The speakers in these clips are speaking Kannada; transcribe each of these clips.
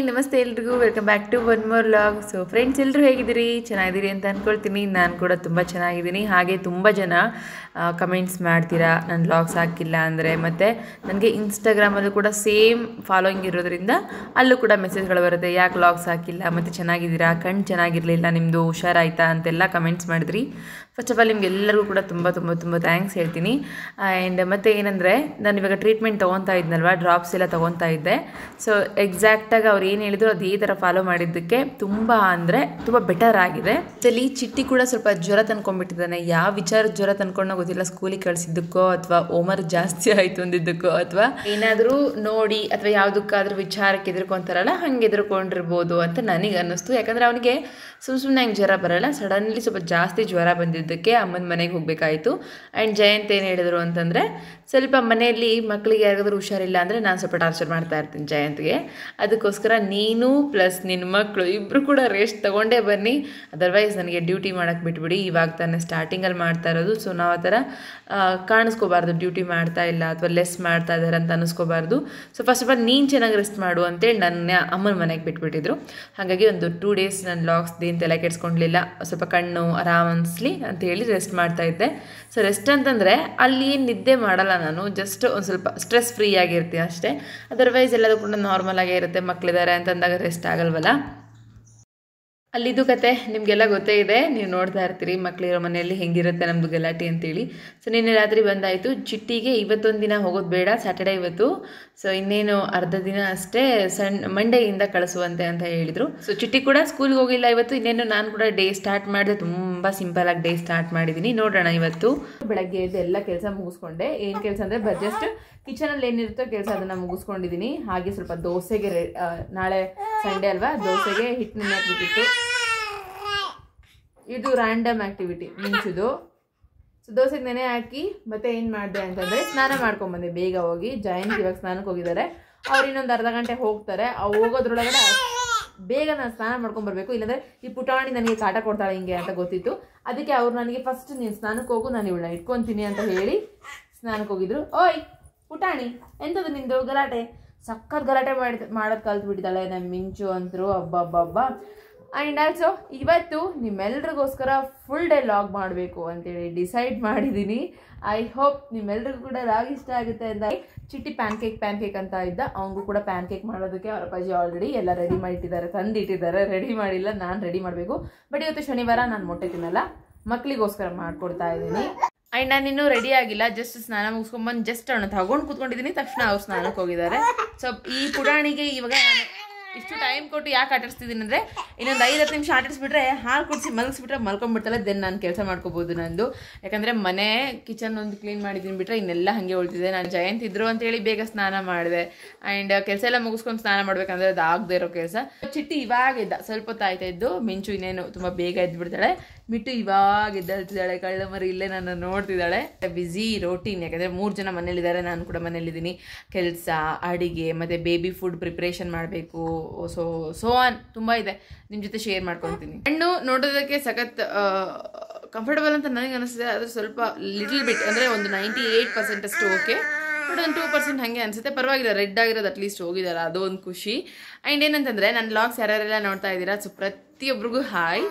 ನಮಸ್ತೆ ಎಲ್ರಿಗೂ welcome back to one more vlog. So friends, ಎಲ್ಲರೂ ಹೇಗಿದ್ದೀರಿ? ಚೆನ್ನಾಗಿದ್ದೀರಿ ಅಂತ ಅಂದ್ಕೊಳ್ತೀನಿ. ನಾನು ಕೂಡ ತುಂಬ ಚೆನ್ನಾಗಿದ್ದೀನಿ. ಹಾಗೆ ತುಂಬ ಜನ ಕಮೆಂಟ್ಸ್ ಮಾಡ್ತೀರಾ ನನ್ನ ವ್ಲಾಗ್ಸ್ ಹಾಕಿಲ್ಲ ಅಂದರೆ. ಮತ್ತು ನನಗೆ ಇನ್ಸ್ಟಾಗ್ರಾಮಲ್ಲೂ ಕೂಡ ಸೇಮ್ ಫಾಲೋಯಿಂಗ್ ಇರೋದ್ರಿಂದ ಅಲ್ಲೂ ಕೂಡ ಮೆಸೇಜ್ಗಳು ಬರುತ್ತೆ, ಯಾಕೆ ವ್ಲಾಗ್ಸ್ ಹಾಕಿಲ್ಲ, ಮತ್ತು ಚೆನ್ನಾಗಿದ್ದೀರಾ, ಕಣ್ಣು ಚೆನ್ನಾಗಿರಲಿಲ್ಲ, ನಿಮ್ಮದು ಹುಷಾರಾಯ್ತಾ ಅಂತೆಲ್ಲ ಕಮೆಂಟ್ಸ್ ಮಾಡಿದ್ರಿ. ಫಸ್ಟ್ ಆಫ್ ಆಲ್ ನಿಮಗೆಲ್ಲರಿಗೂ ಕೂಡ ತುಂಬ ತುಂಬ ತುಂಬ ಥ್ಯಾಂಕ್ಸ್ ಹೇಳ್ತೀನಿ. ಆ್ಯಂಡ್ ಮತ್ತು ಏನಂದರೆ, ನಾನು ಇವಾಗ ಟ್ರೀಟ್ಮೆಂಟ್ ತೊಗೊತಾ ಇದ್ನಲ್ವ, ಡ್ರಾಪ್ಸ್ ಎಲ್ಲ ತೊಗೊತಾ ಇದ್ದೆ. ಸೊ ಎಕ್ಸಾಕ್ಟಾಗಿ ಅವ್ರು ಏನು ಹೇಳಿದ್ರು ಅದೇ ಥರ ಫಾಲೋ ಮಾಡಿದ್ದಕ್ಕೆ ತುಂಬ ಅಂದರೆ ತುಂಬ ಬೆಟರ್ ಆಗಿದೆ. ಅಲ್ಲಿ ಚಿಟ್ಟಿ ಕೂಡ ಸ್ವಲ್ಪ ಜ್ವರ ತಂದ್ಕೊಂಡ್ಬಿಟ್ಟಿದ್ದಾನೆ. ಯಾವ ವಿಚಾರದ ಜ್ವರ ತಂದ್ಕೊಂಡೋ ಗೊತ್ತಿಲ್ಲ, ಸ್ಕೂಲಿಗೆ ಕಳಿಸಿದ್ದಕ್ಕೋ ಅಥವಾ ಹೋಮ್ವರ್ಕ್ ಜಾಸ್ತಿ ಆಯಿತು ಅಂದಿದ್ದಕ್ಕೋ ಅಥವಾ ಏನಾದರೂ ನೋಡಿ ಅಥವಾ ಯಾವುದಕ್ಕಾದ್ರೂ ವಿಚಾರಕ್ಕೆ ಎದುರ್ಕೊಂತಾರಲ್ಲ ಹಂಗೆ ಎದುರ್ಕೊಂಡಿರ್ಬೋದು ಅಂತ ನನಗೆ ಅನ್ನಿಸ್ತು. ಯಾಕಂದರೆ ಅವನಿಗೆ ಸುಮ್ಮನೆ ಹಂಗೆ ಜ್ವರ ಬರೋಲ್ಲ, ಸಡನ್ಲಿ ಸ್ವಲ್ಪ ಜಾಸ್ತಿ ಜ್ವರ ಬಂದಿದ್ದಕ್ಕೆ ಅಮ್ಮನ ಮನೆಗೆ ಹೋಗಬೇಕಾಯಿತು. ಆ್ಯಂಡ್ ಜಯಂತ್ ಏನು ಹೇಳಿದರು ಅಂತಂದರೆ, ಸ್ವಲ್ಪ ಮನೆಯಲ್ಲಿ ಮಕ್ಕಳಿಗೆ ಯಾರಿಗಾದ್ರೂ ಹುಷಾರಿಲ್ಲ ಅಂದರೆ ನಾನು ಸ್ವಲ್ಪ ಟಾರ್ಚರ್ ಮಾಡ್ತಾ ಇರ್ತೀನಿ ಜಯಂತ್ಗೆ. ಅದಕ್ಕೋಸ್ಕರ ನೀನು ಪ್ಲಸ್ ನಿನ್ನ ಮಕ್ಕಳು ಇಬ್ಬರು ಕೂಡ ರೆಸ್ಟ್ ತೊಗೊಂಡೇ ಬನ್ನಿ, ಅದರ್ವೈಸ್ ನನಗೆ ಡ್ಯೂಟಿ ಮಾಡೋಕ್ಕೆ ಬಿಟ್ಬಿಡಿ. ಇವಾಗ ತಾನೇ ಸ್ಟಾರ್ಟಿಂಗಲ್ಲಿ ಮಾಡ್ತಾ ಇರೋದು. ಸೊ ನಾವು ಆ ಥರ ಕಾಣಿಸ್ಕೋಬಾರ್ದು, ಡ್ಯೂಟಿ ಮಾಡ್ತಾ ಇಲ್ಲ ಅಥವಾ ಲೆಸ್ ಮಾಡ್ತಾ ಇದ್ದಾರೆ ಅಂತ ಅನ್ನಿಸ್ಕೋಬಾರ್ದು. ಸೊ ಫಸ್ಟ್ ಆಫ್ ಆಲ್ ನೀನು ಚೆನ್ನಾಗಿ ರೆಸ್ಟ್ ಮಾಡು ಅಂತೇಳಿ ನನ್ನ ಅಮ್ಮನ ಮನೆಗೆ ಬಿಟ್ಬಿಟ್ಟಿದ್ರು. ಹಾಗಾಗಿ ಒಂದು 2 days ನನ್ನ ಲಾಗ್ಸ್ ದೇನು ತಲೆ ಕೆಡಿಸ್ಕೊಂಡ್ಲಿಲ್ಲ, ಸ್ವಲ್ಪ ಕಣ್ಣು ಆರಾಮ್ ಅನಿಸ್ಲಿ ಅಂತೇಳಿ ರೆಸ್ಟ್ ಮಾಡ್ತಾಯಿದ್ದೆ. ಸೊ ರೆಸ್ಟ್ ಅಂತಂದರೆ ಅಲ್ಲಿ ನಿದ್ದೆ ಮಾಡಲ್ಲ ನಾನು, ಜಸ್ಟ್ ಒಂದು ಸ್ವಲ್ಪ ಸ್ಟ್ರೆಸ್ ಫ್ರೀ ಆಗಿರ್ತೀನಿ ಅಷ್ಟೇ. ಅದರ್ವೈಸ್ ಎಲ್ಲದೂ ಕೂಡ ನಾರ್ಮಲ್ ಆಗೇ ಇರುತ್ತೆ. ಮಕ್ಕಳಿದ್ದಾರೆ ಅಂತಂದಾಗ ರೆಸ್ಟ್ ಆಗಲ್ವಲ್ಲ. ಅಲ್ಲಿದ್ದು ಕತೆ ನಿಮಗೆಲ್ಲ ಗೊತ್ತೇ ಇದೆ, ನೀವು ನೋಡ್ತಾ ಇರ್ತೀರಿ ಮಕ್ಕಳಿರೋ ಮನೆಯಲ್ಲಿ ಹೆಂಗಿರುತ್ತೆ ನಮ್ಮದು ಗಲಾಟೆ ಅಂತೇಳಿ. ಸೊ ನಿನ್ನೆ ರಾತ್ರಿ ಬಂದಾಯಿತು. ಚಿಟ್ಟಿಗೆ ಇವತ್ತೊಂದು ದಿನ ಹೋಗೋದು ಬೇಡ, ಸ್ಯಾಟರ್ಡೇ ಇವತ್ತು. ಸೊ ಇನ್ನೇನು ಅರ್ಧ ದಿನ ಅಷ್ಟೇ, ಮಂಡೆಯಿಂದ ಕಳಿಸುವಂತೆ ಅಂತ ಹೇಳಿದರು. ಸೊ ಚಿಟ್ಟಿ ಕೂಡ ಸ್ಕೂಲ್ಗೆ ಹೋಗಿಲ್ಲ ಇವತ್ತು. ಇನ್ನೇನು ನಾನು ಕೂಡ ಡೇ ಸ್ಟಾರ್ಟ್ ಮಾಡಿದೆ, ತುಂಬ ಸಿಂಪಲಾಗಿ ಡೇ ಸ್ಟಾರ್ಟ್ ಮಾಡಿದ್ದೀನಿ. ನೋಡೋಣ. ಇವತ್ತು ಬೆಳಗ್ಗೆ ಎದ್ದು ಎಲ್ಲ ಕೆಲಸ ಮುಗಿಸ್ಕೊಂಡೆ. ಏನು ಕೆಲಸ ಅಂದರೆ ಜಸ್ಟ್ ಕಿಚನಲ್ಲಿ ಏನಿರುತ್ತೋ ಕೆಲಸ ಅದನ್ನು ಮುಗಿಸ್ಕೊಂಡಿದ್ದೀನಿ. ಹಾಗೆ ಸ್ವಲ್ಪ ದೋಸೆಗೆ ನಾಳೆ ಸಂಡೇ ಅಲ್ವಾ, ದೋಸೆಗೆ ಹಿಟ್ಟು ನೆನೆಹಾಕ್ಬಿಟ್ಟಿತ್ತು. ಇದು ರ್ಯಾಂಡಮ್ ಆ್ಯಕ್ಟಿವಿಟಿ ಮಿಂಚುದು. ಸೊ ದೋಸೆಗೆ ನೆನೆ ಹಾಕಿ ಮತ್ತೆ ಏನು ಮಾಡಿದೆ ಅಂತಂದರೆ ಸ್ನಾನ ಮಾಡ್ಕೊಂಬಂದೆ ಬೇಗ ಹೋಗಿ. ಜಯಂತ್ ಇವಾಗ ಸ್ನಾನಕ್ಕೆ ಹೋಗಿದ್ದಾರೆ, ಅವ್ರು ಇನ್ನೊಂದು ಅರ್ಧ ಗಂಟೆ ಹೋಗ್ತಾರೆ. ಹೋಗೋದ್ರೊಳಗಡೆ ಬೇಗ ನಾನು ಸ್ನಾನ ಮಾಡ್ಕೊಂಬರ್ಬೇಕು, ಇಲ್ಲಾಂದರೆ ಈ ಪುಟಾಣಿ ನನಗೆ ಕಾಟ ಕೊಡ್ತಾಳೆ ಹಿಂಗೆ ಅಂತ ಗೊತ್ತಿತ್ತು. ಅದಕ್ಕೆ ಅವ್ರು ನನಗೆ ಫಸ್ಟ್ ನೀನು ಸ್ನಾನಕ್ಕೆ ಹೋಗು, ನಾನು ಇವಳನ್ನ ಇಟ್ಕೊತೀನಿ ಅಂತ ಹೇಳಿ ಸ್ನಾನಕ್ಕೆ ಹೋಗಿದ್ರು. ಓಯ್ ಪುಟಾಣಿ, ಎಂಥದ್ದು ನಿಂದು ಗಲಾಟೆ? ಸಖತ್ ಗಲಾಟೆ ಮಾಡೋದು ಕಲ್ತ್ಬಿಟ್ಟಿದ್ದಾಳೆ ನಮ್ಮ ಮಿಂಚು ಅಂತರು. ಹಬ್ಬ. ಆ್ಯಂಡ್ ಆಲ್ಸೋ ಇವತ್ತು ನಿಮ್ಮೆಲ್ರಿಗೋಸ್ಕರ ಫುಲ್ ಡೇ ಲಾಗ್ ಮಾಡಬೇಕು ಅಂತೇಳಿ ಡಿಸೈಡ್ ಮಾಡಿದ್ದೀನಿ. ಐ ಹೋಪ್ ನಿಮ್ಮೆಲ್ರಿಗೂ ಕೂಡ ಲಾಗ್ ಇಷ್ಟ ಆಗುತ್ತೆ ಅಂತ. ಚಿಟ್ಟಿ ಪ್ಯಾನ್ಕೇಕ್ ಅಂತ ಇದ್ದ, ಅವನಿಗೂ ಕೂಡ ಪ್ಯಾನ್ಕೇಕ್ ಮಾಡೋದಕ್ಕೆ ಅವ್ರ ಅಪ್ಪಾಜಿ ಆಲ್ರೆಡಿ ಎಲ್ಲ ರೆಡಿ ಮಾಡಿಟ್ಟಿದ್ದಾರೆ, ತಂದಿಟ್ಟಿದ್ದಾರೆ. ರೆಡಿ ಮಾಡಿಲ್ಲ, ನಾನು ರೆಡಿ ಮಾಡಬೇಕು. ಬಟ್ ಇವತ್ತು ಶನಿವಾರ ನಾನು ಮೊಟ್ಟೆ ತಿನ್ನಲ್ಲ, ಮಕ್ಕಳಿಗೋಸ್ಕರ ಮಾಡಿಕೊಡ್ತಾ ಇದ್ದೀನಿ. ಆ್ಯಂಡ್ ನಾನು ಇನ್ನೂ ರೆಡಿ ಆಗಿಲ್ಲ, ಜಸ್ಟ್ ಸ್ನಾನ ಮುಗಿಸ್ಕೊಂಬಂದು ಜಸ್ಟ್ ಅವನ್ನ ತಗೊಂಡು ಕೂತ್ಕೊಂಡಿದ್ದೀನಿ. ತಕ್ಷಣ ಅವ್ರು ಸ್ನಾನಕ್ಕೆ ಹೋಗಿದ್ದಾರೆ. ಸೊ ಈ ಪುಟಾಣಿಗೆ ಇವಾಗ ನಾನು ಇಷ್ಟು ಟೈಮ್ ಕೊಟ್ಟು ಯಾಕೆ ಆಟಾಡಿಸ್ತಿದ್ದೀನಿ ಅಂದರೆ, ಇನ್ನೊಂದು 5-10 ನಿಮಿಷ ಆಟಾಡಿಸ್ಬಿಟ್ರೆ ಹಾಲು ಕುಡಿಸಿ ಮಲಗಿಸ್ಬಿಟ್ರೆ ಮಲ್ಕೊಂಡ್ಬಿಡ್ತಲ್ಲ, ದೆನ್ ನಾನು ಕೆಲಸ ಮಾಡ್ಕೋಬೋದು ನಂದು. ಯಾಕಂದರೆ ಮನೆ ಕಿಚನ್ ಒಂದು ಕ್ಲೀನ್ ಮಾಡಿದ್ದೀನಿ ಬಿಟ್ಟರೆ ಇನ್ನೆಲ್ಲ ಹಾಗೆ ಉಳ್ತಿದೆ. ನಾನು ಜಯಂತ್ ಇದ್ರು ಅಂತೇಳಿ ಬೇಗ ಸ್ನಾನ ಮಾಡಿದೆ. ಆ್ಯಂಡ್ ಕೆಲಸ ಎಲ್ಲ ಮುಗಿಸ್ಕೊಂಡು ಸ್ನಾನ ಮಾಡ್ಬೇಕಂದ್ರೆ ಅದು ಆಗದೆ ಇರೋ ಕೆಲಸ. ಚಿಟ್ಟಿ ಇವಾಗ ಇದ್ದ, ಸ್ವಲ್ಪ ಹೊತ್ತು ಆಯ್ತಾ ಇದ್ದು. ಮಿಂಚು ಇನ್ನೇನು ತುಂಬ ಬೇಗ ಎದ್ಬಿಡ್ತಾಳೆ. ಮಿಟ್ಟು ಇವಾಗ ಎದ್ದೇಳ್ತಿದ್ದಾಳೆ, ಕಳ್ಳ ಮರಿ ಇಲ್ಲೇ ನನ್ನ ನೋಡ್ತಿದ್ದಾಳೆ. ಬ್ಯುಸಿ ರೋಟೀನ್, ಯಾಕಂದರೆ 3 ಜನ ಮನೇಲಿದ್ದಾರೆ, ನಾನು ಕೂಡ ಮನೇಲಿದ್ದೀನಿ. ಕೆಲಸ, ಅಡಿಗೆ ಮತ್ತು ಬೇಬಿ ಫುಡ್ ಪ್ರಿಪ್ರೇಷನ್ ಮಾಡಬೇಕು. ಸೊ ಆನ್ ತುಂಬ ಇದೆ, ನಿಮ್ಮ ಜೊತೆ ಶೇರ್ ಮಾಡ್ಕೊತೀನಿ. ಹಣ್ಣು ನೋಡೋದಕ್ಕೆ ಸಖತ್ ಕಂಫರ್ಟಬಲ್ ಅಂತ ನನಗೆ ಅನಿಸ್ತಿದೆ. ಅದು ಸ್ವಲ್ಪ ಲಿಟಲ್ ಬಿಟ್ ಅಂದರೆ ಒಂದು 98% ಅಷ್ಟು ಓಕೆ, ಬಟ್ ಒಂದು 2% ಹಾಗೆ ಅನಿಸುತ್ತೆ. ಪರವಾಗಿಲ್ಲ, ರೆಡ್ ಆಗಿರೋದು ಅಟ್ಲೀಸ್ಟ್ ಹೋಗಿದ್ದಾರೆ, ಅದು ಒಂದು ಖುಷಿ. ಆ್ಯಂಡ್ ಏನಂತಂದರೆ ನನ್ನ ಲಾಗ್ಸ್ ಯಾರ್ಯಾರೆಲ್ಲ ನೋಡ್ತಾ ಇದ್ದೀರಾ, ಸೊ ಪ್ರತಿಯೊಬ್ಬರಿಗೂ ಹಾಯ್.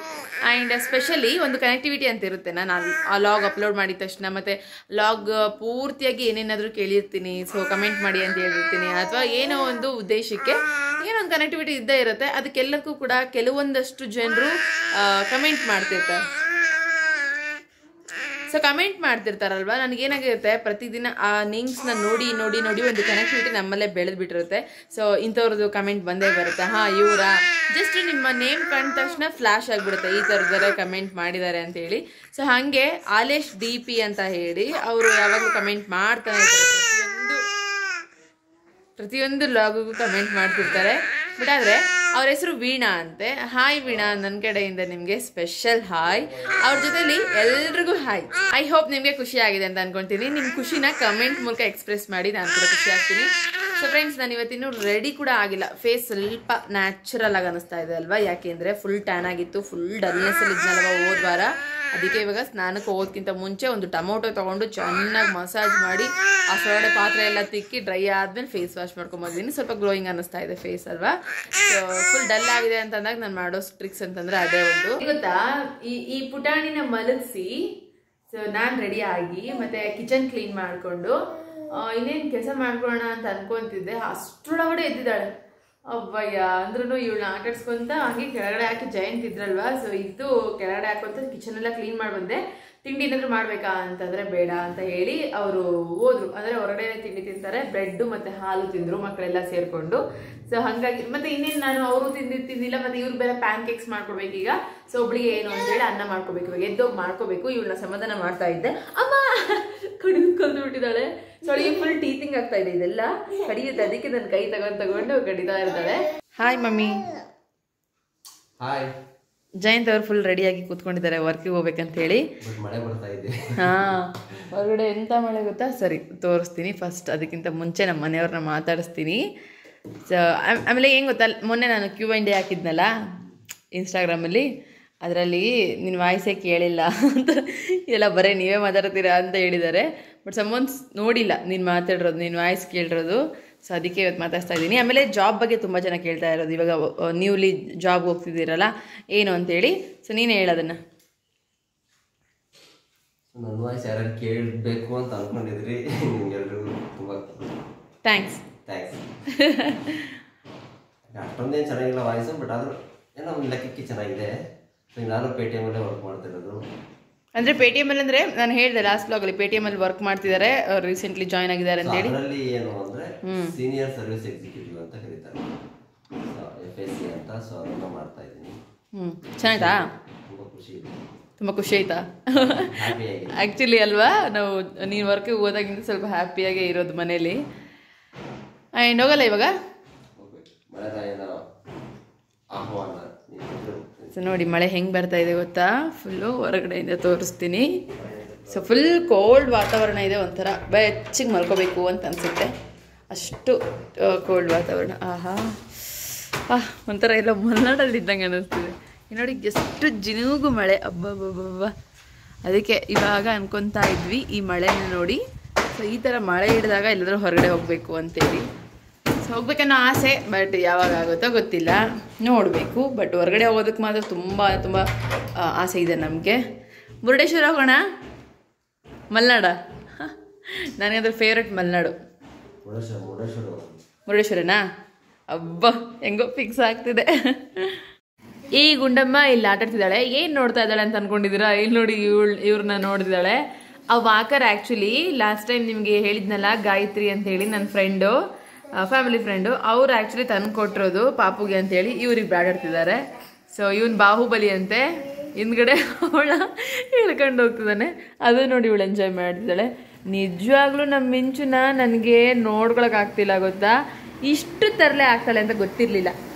ಆ್ಯಂಡ್ ಸ್ಪೆಷಲಿ ಒಂದು ಕನೆಕ್ಟಿವಿಟಿ ಅಂತ ಇರುತ್ತೆ. ನಾನು ಆ ಲಾಗ್ ಅಪ್ಲೋಡ್ ಮಾಡಿದ ತಕ್ಷಣ ಮತ್ತು ಲಾಗ್ ಪೂರ್ತಿಯಾಗಿ ಏನೇನಾದರೂ ಕೇಳಿರ್ತೀನಿ, ಸೊ ಕಮೆಂಟ್ ಮಾಡಿ ಅಂತ ಹೇಳಿರ್ತೀನಿ, ಅಥವಾ ಏನೋ ಒಂದು ಉದ್ದೇಶಕ್ಕೆ ಏನೋ ಒಂದು ಕನೆಕ್ಟಿವಿಟಿ ಇದ್ದೇ ಇರುತ್ತೆ. ಅದಕ್ಕೆಲ್ಲಕ್ಕೂ ಕೂಡ ಕೆಲವೊಂದಷ್ಟು ಜನರು ಕಮೆಂಟ್ ಮಾಡ್ತಿರ್ತಾರೆ. ಸೊ ಕಮೆಂಟ್ ಮಾಡ್ತಿರ್ತಾರಲ್ವ, ನನಗೇನಾಗಿರುತ್ತೆ ಪ್ರತಿದಿನ ಆ ಲಿಂಕ್ಸ್ನ ನೋಡಿ ನೋಡಿ ನೋಡಿ ಒಂದು ಕನೆಕ್ಟಿವಿಟಿ ನಮ್ಮಲ್ಲೇ ಬೆಳೆದ್ಬಿಟ್ಟಿರುತ್ತೆ. ಸೊ ಇಂಥವ್ರದ್ದು ಕಮೆಂಟ್ ಬಂದೇ ಬರುತ್ತೆ, ಹಾಂ ಇವರ ಜಸ್ಟ್ ನಿಮ್ಮ ನೇಮ್ ಕಂಡ ತಕ್ಷಣ ಫ್ಲ್ಯಾಶ್ ಆಗಿಬಿಡುತ್ತೆ, ಈ ಥರದವರೇ ಕಮೆಂಟ್ ಮಾಡಿದ್ದಾರೆ ಅಂತೇಳಿ. ಸೊ ಹಾಗೆ ಆಲೇಶ್ DP ಅಂತ ಹೇಳಿ ಅವರು ಯಾವಾಗಲೂ ಕಮೆಂಟ್ ಮಾಡ್ತಾನೆ ಇರ್ತಾರೆ, ಪ್ರತಿಯೊಂದು ಲಾಗಿಗೂ ಕಮೆಂಟ್ ಮಾಡ್ತಿರ್ತಾರೆ. ಬಟ್ ಆದರೆ ಅವ್ರ ಹೆಸರು ವೀಣಾ ಅಂತೆ. ಹಾಯ್ ವೀಣಾ, ನನ್ನ ಕಡೆಯಿಂದ ನಿಮಗೆ ಸ್ಪೆಷಲ್ ಹಾಯ್. ಅವ್ರ ಜೊತೆಲಿ ಎಲ್ರಿಗೂ ಹಾಯ್. ಐ ಹೋಪ್ ನಿಮಗೆ ಖುಷಿ ಆಗಿದೆ ಅಂತ ಅನ್ಕೊತೀನಿ. ನಿಮ್ಮ ಖುಷಿನ ಕಮೆಂಟ್ ಮೂಲಕ ಎಕ್ಸ್ಪ್ರೆಸ್ ಮಾಡಿ, ನಾನು ಕೂಡ ಖುಷಿ ಆಗ್ತೀನಿ. ಸೊ ಫ್ರೆಂಡ್ಸ್, ನಾನು ಇವತ್ತಿನ್ನೂ ರೆಡಿ ಕೂಡ ಆಗಿಲ್ಲ. ಫೇಸ್ ಸ್ವಲ್ಪ ನ್ಯಾಚುರಲ್ ಆಗಿ ಅನಿಸ್ತಾ ಇದೆ ಅಲ್ವಾ, ಯಾಕೆಂದರೆ ಫುಲ್ ಟ್ಯಾನ್ ಆಗಿತ್ತು, ಫುಲ್ ಡಲ್ನೆಸ್ಸಲ್ಲಿ ಇದ್ನಲ್ವ ಹೋದ ವಾರ. ಅದಕ್ಕೆ ಇವಾಗ ಸ್ನಾನಕ್ಕೆ ಹೋಗೋದಕ್ಕಿಂತ ಮುಂಚೆ ಒಂದು ಟೊಮೊಟೊ ತೊಗೊಂಡು ಚೆನ್ನಾಗಿ ಮಸಾಜ್ ಮಾಡಿ ಅಷ್ಟೊಳಗಡೆ ಪಾತ್ರೆ ಎಲ್ಲ ತಿಕ್ಕಿ ಡ್ರೈ ಆದಮೇಲೆ ಫೇಸ್ ವಾಶ್ ಮಾಡ್ಕೊಂಬಂದಿದ್ದೀನಿ. ಸ್ವಲ್ಪ ಗ್ಲೋಯಿಂಗ್ ಅನ್ನಿಸ್ತಾ ಇದೆ ಫೇಸ್ ಅಲ್ವಾ. ಸೊ ಫುಲ್ ಡಲ್ ಆಗಿದೆ ಅಂತಂದಾಗ ನಾನು ಮಾಡೋ ಟ್ರಿಕ್ಸ್ ಅಂತಂದರೆ ಅದೇ ಒಂದು. ಗೊತ್ತಾ, ಈ ಪುಟಾಣಿನ ಮಲಗಿಸಿ ಸೊ ನಾನು ರೆಡಿ ಆಗಿ ಮತ್ತೆ ಕಿಚನ್ ಕ್ಲೀನ್ ಮಾಡಿಕೊಂಡು ಇನ್ನೇನು ಕೆಲಸ ಮಾಡ್ಕೊಳ್ಳೋಣ ಅಂತ ಅನ್ಕೊಂತಿದ್ದೆ. ಅಷ್ಟರೊಳಗಡೆ ಎದ್ದಿದ್ದಾಳೆ. ಅಬ್ಬಯ್ಯ ಅಂದ್ರೂ ಇವಳನ್ನ ಆಟಾಡ್ಸ್ಕೊಂತ ಹಂಗೆ ಕೆಳಗಡೆ ಹಾಕಿ ಜಯಂತ್ ಇದ್ರಲ್ವಾ, ಸೊ ಇದು ಕೆಳಗಡೆ ಹಾಕೊಂತ ಕಿಚನ್ ಎಲ್ಲ ಕ್ಲೀನ್ ಮಾಡಿ ಬಂದೆ. ತಿಂಡಿ ಏನಾದ್ರು ಮಾಡ್ಬೇಕಾ ಅಂತಂದ್ರೆ ಬೇಡ ಅಂತ ಹೇಳಿ ಅವರು ಹೋದ್ರು. ಅಂದ್ರೆ ಹೊರಗಡೆ ತಿಂಡಿ ತಿಂತಾರೆ, ಬ್ರೆಡ್ ಮತ್ತೆ ಹಾಲು ತಿಂದ್ರು ಮಕ್ಕಳೆಲ್ಲ ಸೇರ್ಕೊಂಡು. ಸೊ ಹಾಗಾಗಿ ಮತ್ತೆ ಇನ್ನೇನು ನಾನು ಅವರು ತಿಂದಿಲ್ಲ, ಮತ್ತೆ ಇವ್ರು ಬೇರೆ ಪ್ಯಾನ್ ಕೇಕ್ಸ್ ಮಾಡ್ಕೊಡ್ಬೇಕು ಈಗ. ಸೊ ಒಬ್ಳಿಗೆ ಏನು ಅಂತ ಹೇಳಿ ಅನ್ನ ಮಾಡ್ಕೋಬೇಕು, ಇವಾಗ ಎದ್ದೋಗಿ ಮಾಡ್ಕೋಬೇಕು. ಇವಳನ್ನ ಸಮಾಧಾನ ಮಾಡ್ತಾ ಇದ್ದೆ. ಅಮ್ಮ ಕಡಿದು ಬಿಟ್ಟಿದ್ದಾಳೆ. ಸೊ ಅವಳಿಗೆ ಫುಲ್ ಟೀಚಿಂಗ್ ಆಗ್ತಾ ಇದೆ, ಇದೆಲ್ಲ ಕಡಿಯುತ್ತೆ. ಅದಕ್ಕೆ ನನ್ನ ಕೈ ತಗೊಂಡು ಕಡಿತಾ ಇರ್ತಾಳೆ. Hi mummy. ಹಾಯ್. ಜಯಂತ್ ಅವ್ರು ಫುಲ್ ರೆಡಿಯಾಗಿ ಕೂತ್ಕೊಂಡಿದ್ದಾರೆ ವರ್ಕಿಗೆ ಹೋಗ್ಬೇಕಂತ ಹೇಳಿ. ಮಳೆ ಬರ್ತಾ ಇದೆ. ಹೊರಗಡೆ ಎಂತ ಮಳೆ ಗೊತ್ತಾ, ಸರಿ ತೋರಿಸ್ತೀನಿ ಫಸ್ಟ್. ಅದಕ್ಕಿಂತ ಮುಂಚೆ ನಮ್ಮ ಮನೆಯವ್ರನ್ನ ಮಾತಾಡಿಸ್ತೀನಿ. ಸೊ ಆಮೇಲೆ ಏನು ಗೊತ್ತಾ, ಮೊನ್ನೆ ನಾನು Q&A ಹಾಕಿದ್ನಲ್ಲ ಇನ್ಸ್ಟಾಗ್ರಾಮಲ್ಲಿ, ಅದರಲ್ಲಿ ನಿನ್ನ ವಾಯ್ಸೇ ಕೇಳಿಲ್ಲ ಅಂತ ಎಲ್ಲ ಬರೀ ನೀವೇ ಮಾತಾಡ್ತೀರಾ ಅಂತ ಹೇಳಿದ್ದಾರೆ. ಬಟ್ ಸಮ್ಮೊನ್ಸ್ ನೋಡಿಲ್ಲ ನೀನು ಮಾತಾಡಿರೋದು, ನಿನ್ನ ವಾಯ್ಸ್ ಕೇಳಿರೋದು. ಸೊ ಅದಕ್ಕೆ ಇವತ್ತು ಮಾತಾಡ್ತಾ ಇದ್ದೀನಿ. ಆಮೇಲೆ ಜಾಬ್ ಬಗ್ಗೆ ತುಂಬ ಜನ ಕೇಳ್ತಾ ಇರೋದು, ಇವಾಗ ನ್ಯೂಲಿ ಜಾಬ್ಗೆ ಹೋಗ್ತಿದ್ದೀರಲ್ಲ ಏನು ಅಂತೇಳಿ. ಸೊ ನೀನೇ ಹೇಳೋದನ್ನು. ನನ್ನ ವಾಯ್ಸ್ ಯಾರು ಕೇಳಬೇಕು ಅಂತ ಅನ್ಕೊಂಡಿದ್ರಿ, ನಿಮ್ಗೆಲ್ರಿಗೂ ತುಂಬ ಥ್ಯಾಂಕ್ಸ್. ಅಷ್ಟೊಂದೇನು ಚೆನ್ನಾಗಿಲ್ಲ ವಾಯ್ಸು, ಬಟ್ ಆದರೂ ಏನೋ ಒಂದು ಲೆಕ್ಕಕ್ಕೆ ಚೆನ್ನಾಗಿದೆ. ನಾನು ಪೇಟಿಎಮ್ಮಲ್ಲೇ ವರ್ಕ್ ಮಾಡ್ತಿರೋದು. ಅಂದರೆ ಪೇಟಿಎಮ್ಮಲ್ಲಿ ಅಂದರೆ ನಾನು ಹೇಳಿದೆ ಲಾಸ್ಟ್ ಬ್ಲಾಗಲ್ಲಿ, ಪೇಟಿಎಮ್ಮಲ್ಲಿ ವರ್ಕ್ ಮಾಡ್ತಿದ್ದಾರೆ, ರೀಸೆಂಟ್ಲಿ ಜಾಯ್ನ್ ಆಗಿದ್ದಾರೆ ಅಂತೇಳಿ. ಅದರಲ್ಲಿ ಏನು ಅಂದರೆ ಸೀನಿಯರ್ ಸರ್ವಿಸ್ ಎಕ್ಸಿಕ್ಯೂಟಿವ್ ಅಂತ ಕರೀತಾರೆ, FSC ಅಂತ. ಸೊ ಅದನ್ನು ಮಾಡ್ತಾ ಇದ್ದೀನಿ. ಚೆನ್ನಾಯ್ತಾ? ತುಂಬ ಖುಷಿ ಆಯ್ತಾ? ಆ್ಯಕ್ಚುಲಿ ಅಲ್ವಾ, ನಾವು ನೀನು ವರ್ಕಿಗೆ ಹೋದಾಗಿಂದ ಸ್ವಲ್ಪ ಹ್ಯಾಪಿಯಾಗೇ ಇರೋದು ಮನೇಲಿ. ಆ್ಯಂಡ್ ಹೋಗಲ್ಲ ಇವಾಗ. ಸೊ ನೋಡಿ ಮಳೆ ಹೆಂಗೆ ಬರ್ತಾ ಇದೆ ಗೊತ್ತಾ, ಫುಲ್ಲು ಹೊರಗಡೆಯಿಂದ ತೋರಿಸ್ತೀನಿ. ಸೊ ಫುಲ್ ಕೋಲ್ಡ್ ವಾತಾವರಣ ಇದೆ, ಒಂಥರ ಬೆಚ್ಚಗೆ ಮಲ್ಕೋಬೇಕು ಅಂತ ಅನಿಸುತ್ತೆ, ಅಷ್ಟು ಕೋಲ್ಡ್ ವಾತಾವರಣ. ಒಂಥರ ಎಲ್ಲ ಮಲೆನಾಡಲ್ಲಿದ್ದಂಗೆ ಅನ್ನಿಸ್ತಿದೆ. ನೋಡಿ ಎಷ್ಟು ಜಿನುಗು ಮಳೆ, ಅಬ್ಬಬ್ಬಬ್ಬ. ಅದಕ್ಕೆ ಇವಾಗ ಅನ್ಕೊತಾ ಇದ್ವಿ ಈ ಮಳೆನ ನೋಡಿ. ಸೊ ಈ ಥರ ಮಳೆ ಹಿಡಿದಾಗ ಎಲ್ಲಾದರೂ ಹೊರಗಡೆ ಹೋಗಬೇಕು ಅಂತೇಳಿ. ಸೊ ಹೋಗ್ಬೇಕನ್ನೋ ಆಸೆ, ಬಟ್ ಯಾವಾಗ ಆಗುತ್ತೋ ಗೊತ್ತಿಲ್ಲ, ನೋಡಬೇಕು. ಬಟ್ ಹೊರಗಡೆ ಹೋಗೋದಕ್ಕೆ ಮಾತ್ರ ತುಂಬ ಆಸೆ ಇದೆ ನಮಗೆ. ಮುರುಡೇಶ್ವರ ಹೋಗೋಣ, ಮಲೆನಾಡ. ನನಗಂದ್ರೆ ಫೇವ್ರೆಟ್ ಮಲೆನಾಡು. ಮುರುಡೇಶ್ವರನಾ? ಅಬ್ಬ ಹೆಂಗೋ ಫಿಕ್ಸ್ ಆಗ್ತಿದೆ. ಈ ಗುಂಡಮ್ಮ ಇಲ್ಲಿ ಆಟಾಡ್ತಿದ್ದಾಳೆ. ಏನು ನೋಡ್ತಾ ಇದ್ದಾಳೆ ಅಂತ ಅಂದ್ಕೊಂಡಿದ್ದೀರಾ? ಇಲ್ಲಿ ನೋಡಿ, ಇವ್ರನ್ನ ನೋಡ್ತಿದ್ದಾಳೆ. ಆ ವಾಕರ್ ಆ್ಯಕ್ಚುಲಿ ಲಾಸ್ಟ್ ಟೈಮ್ ನಿಮಗೆ ಹೇಳಿದ್ನಲ್ಲ, ಗಾಯತ್ರಿ ಅಂತ ಹೇಳಿ ನನ್ನ ಫ್ರೆಂಡು, ಫ್ಯಾಮಿಲಿ ಫ್ರೆಂಡು, ಅವ್ರು ಆ್ಯಕ್ಚುಲಿ ತಂದು ಕೊಟ್ಟಿರೋದು ಪಾಪುಗೆ ಅಂತೇಳಿ ಇವ್ರಿಗೆ ಬ್ಯಾಡಾಡ್ತಿದ್ದಾರೆ. ಸೊ ಇವನು ಬಾಹುಬಲಿ ಅಂತೆ, ಹಿಂದ್ಗಡೆ ಅವಳ ಹೇಳ್ಕೊಂಡು ಹೋಗ್ತಿದ್ದಾನೆ. ಅದು ನೋಡಿ ಇವಳು ಎಂಜಾಯ್ ಮಾಡ್ತಿದ್ದಾಳೆ. ನಿಜವಾಗ್ಲೂ ನಮ್ಮ ಮಿಂಚುನ ನನಗೆ ನೋಡ್ಕೊಳಕ್ಕಾಗ್ತಿಲ್ಲ ಗೊತ್ತಾ. ಇಷ್ಟು ತರಲೆ ಆಗ್ತಾಳೆ ಅಂತ ಗೊತ್ತಿರಲಿಲ್ಲ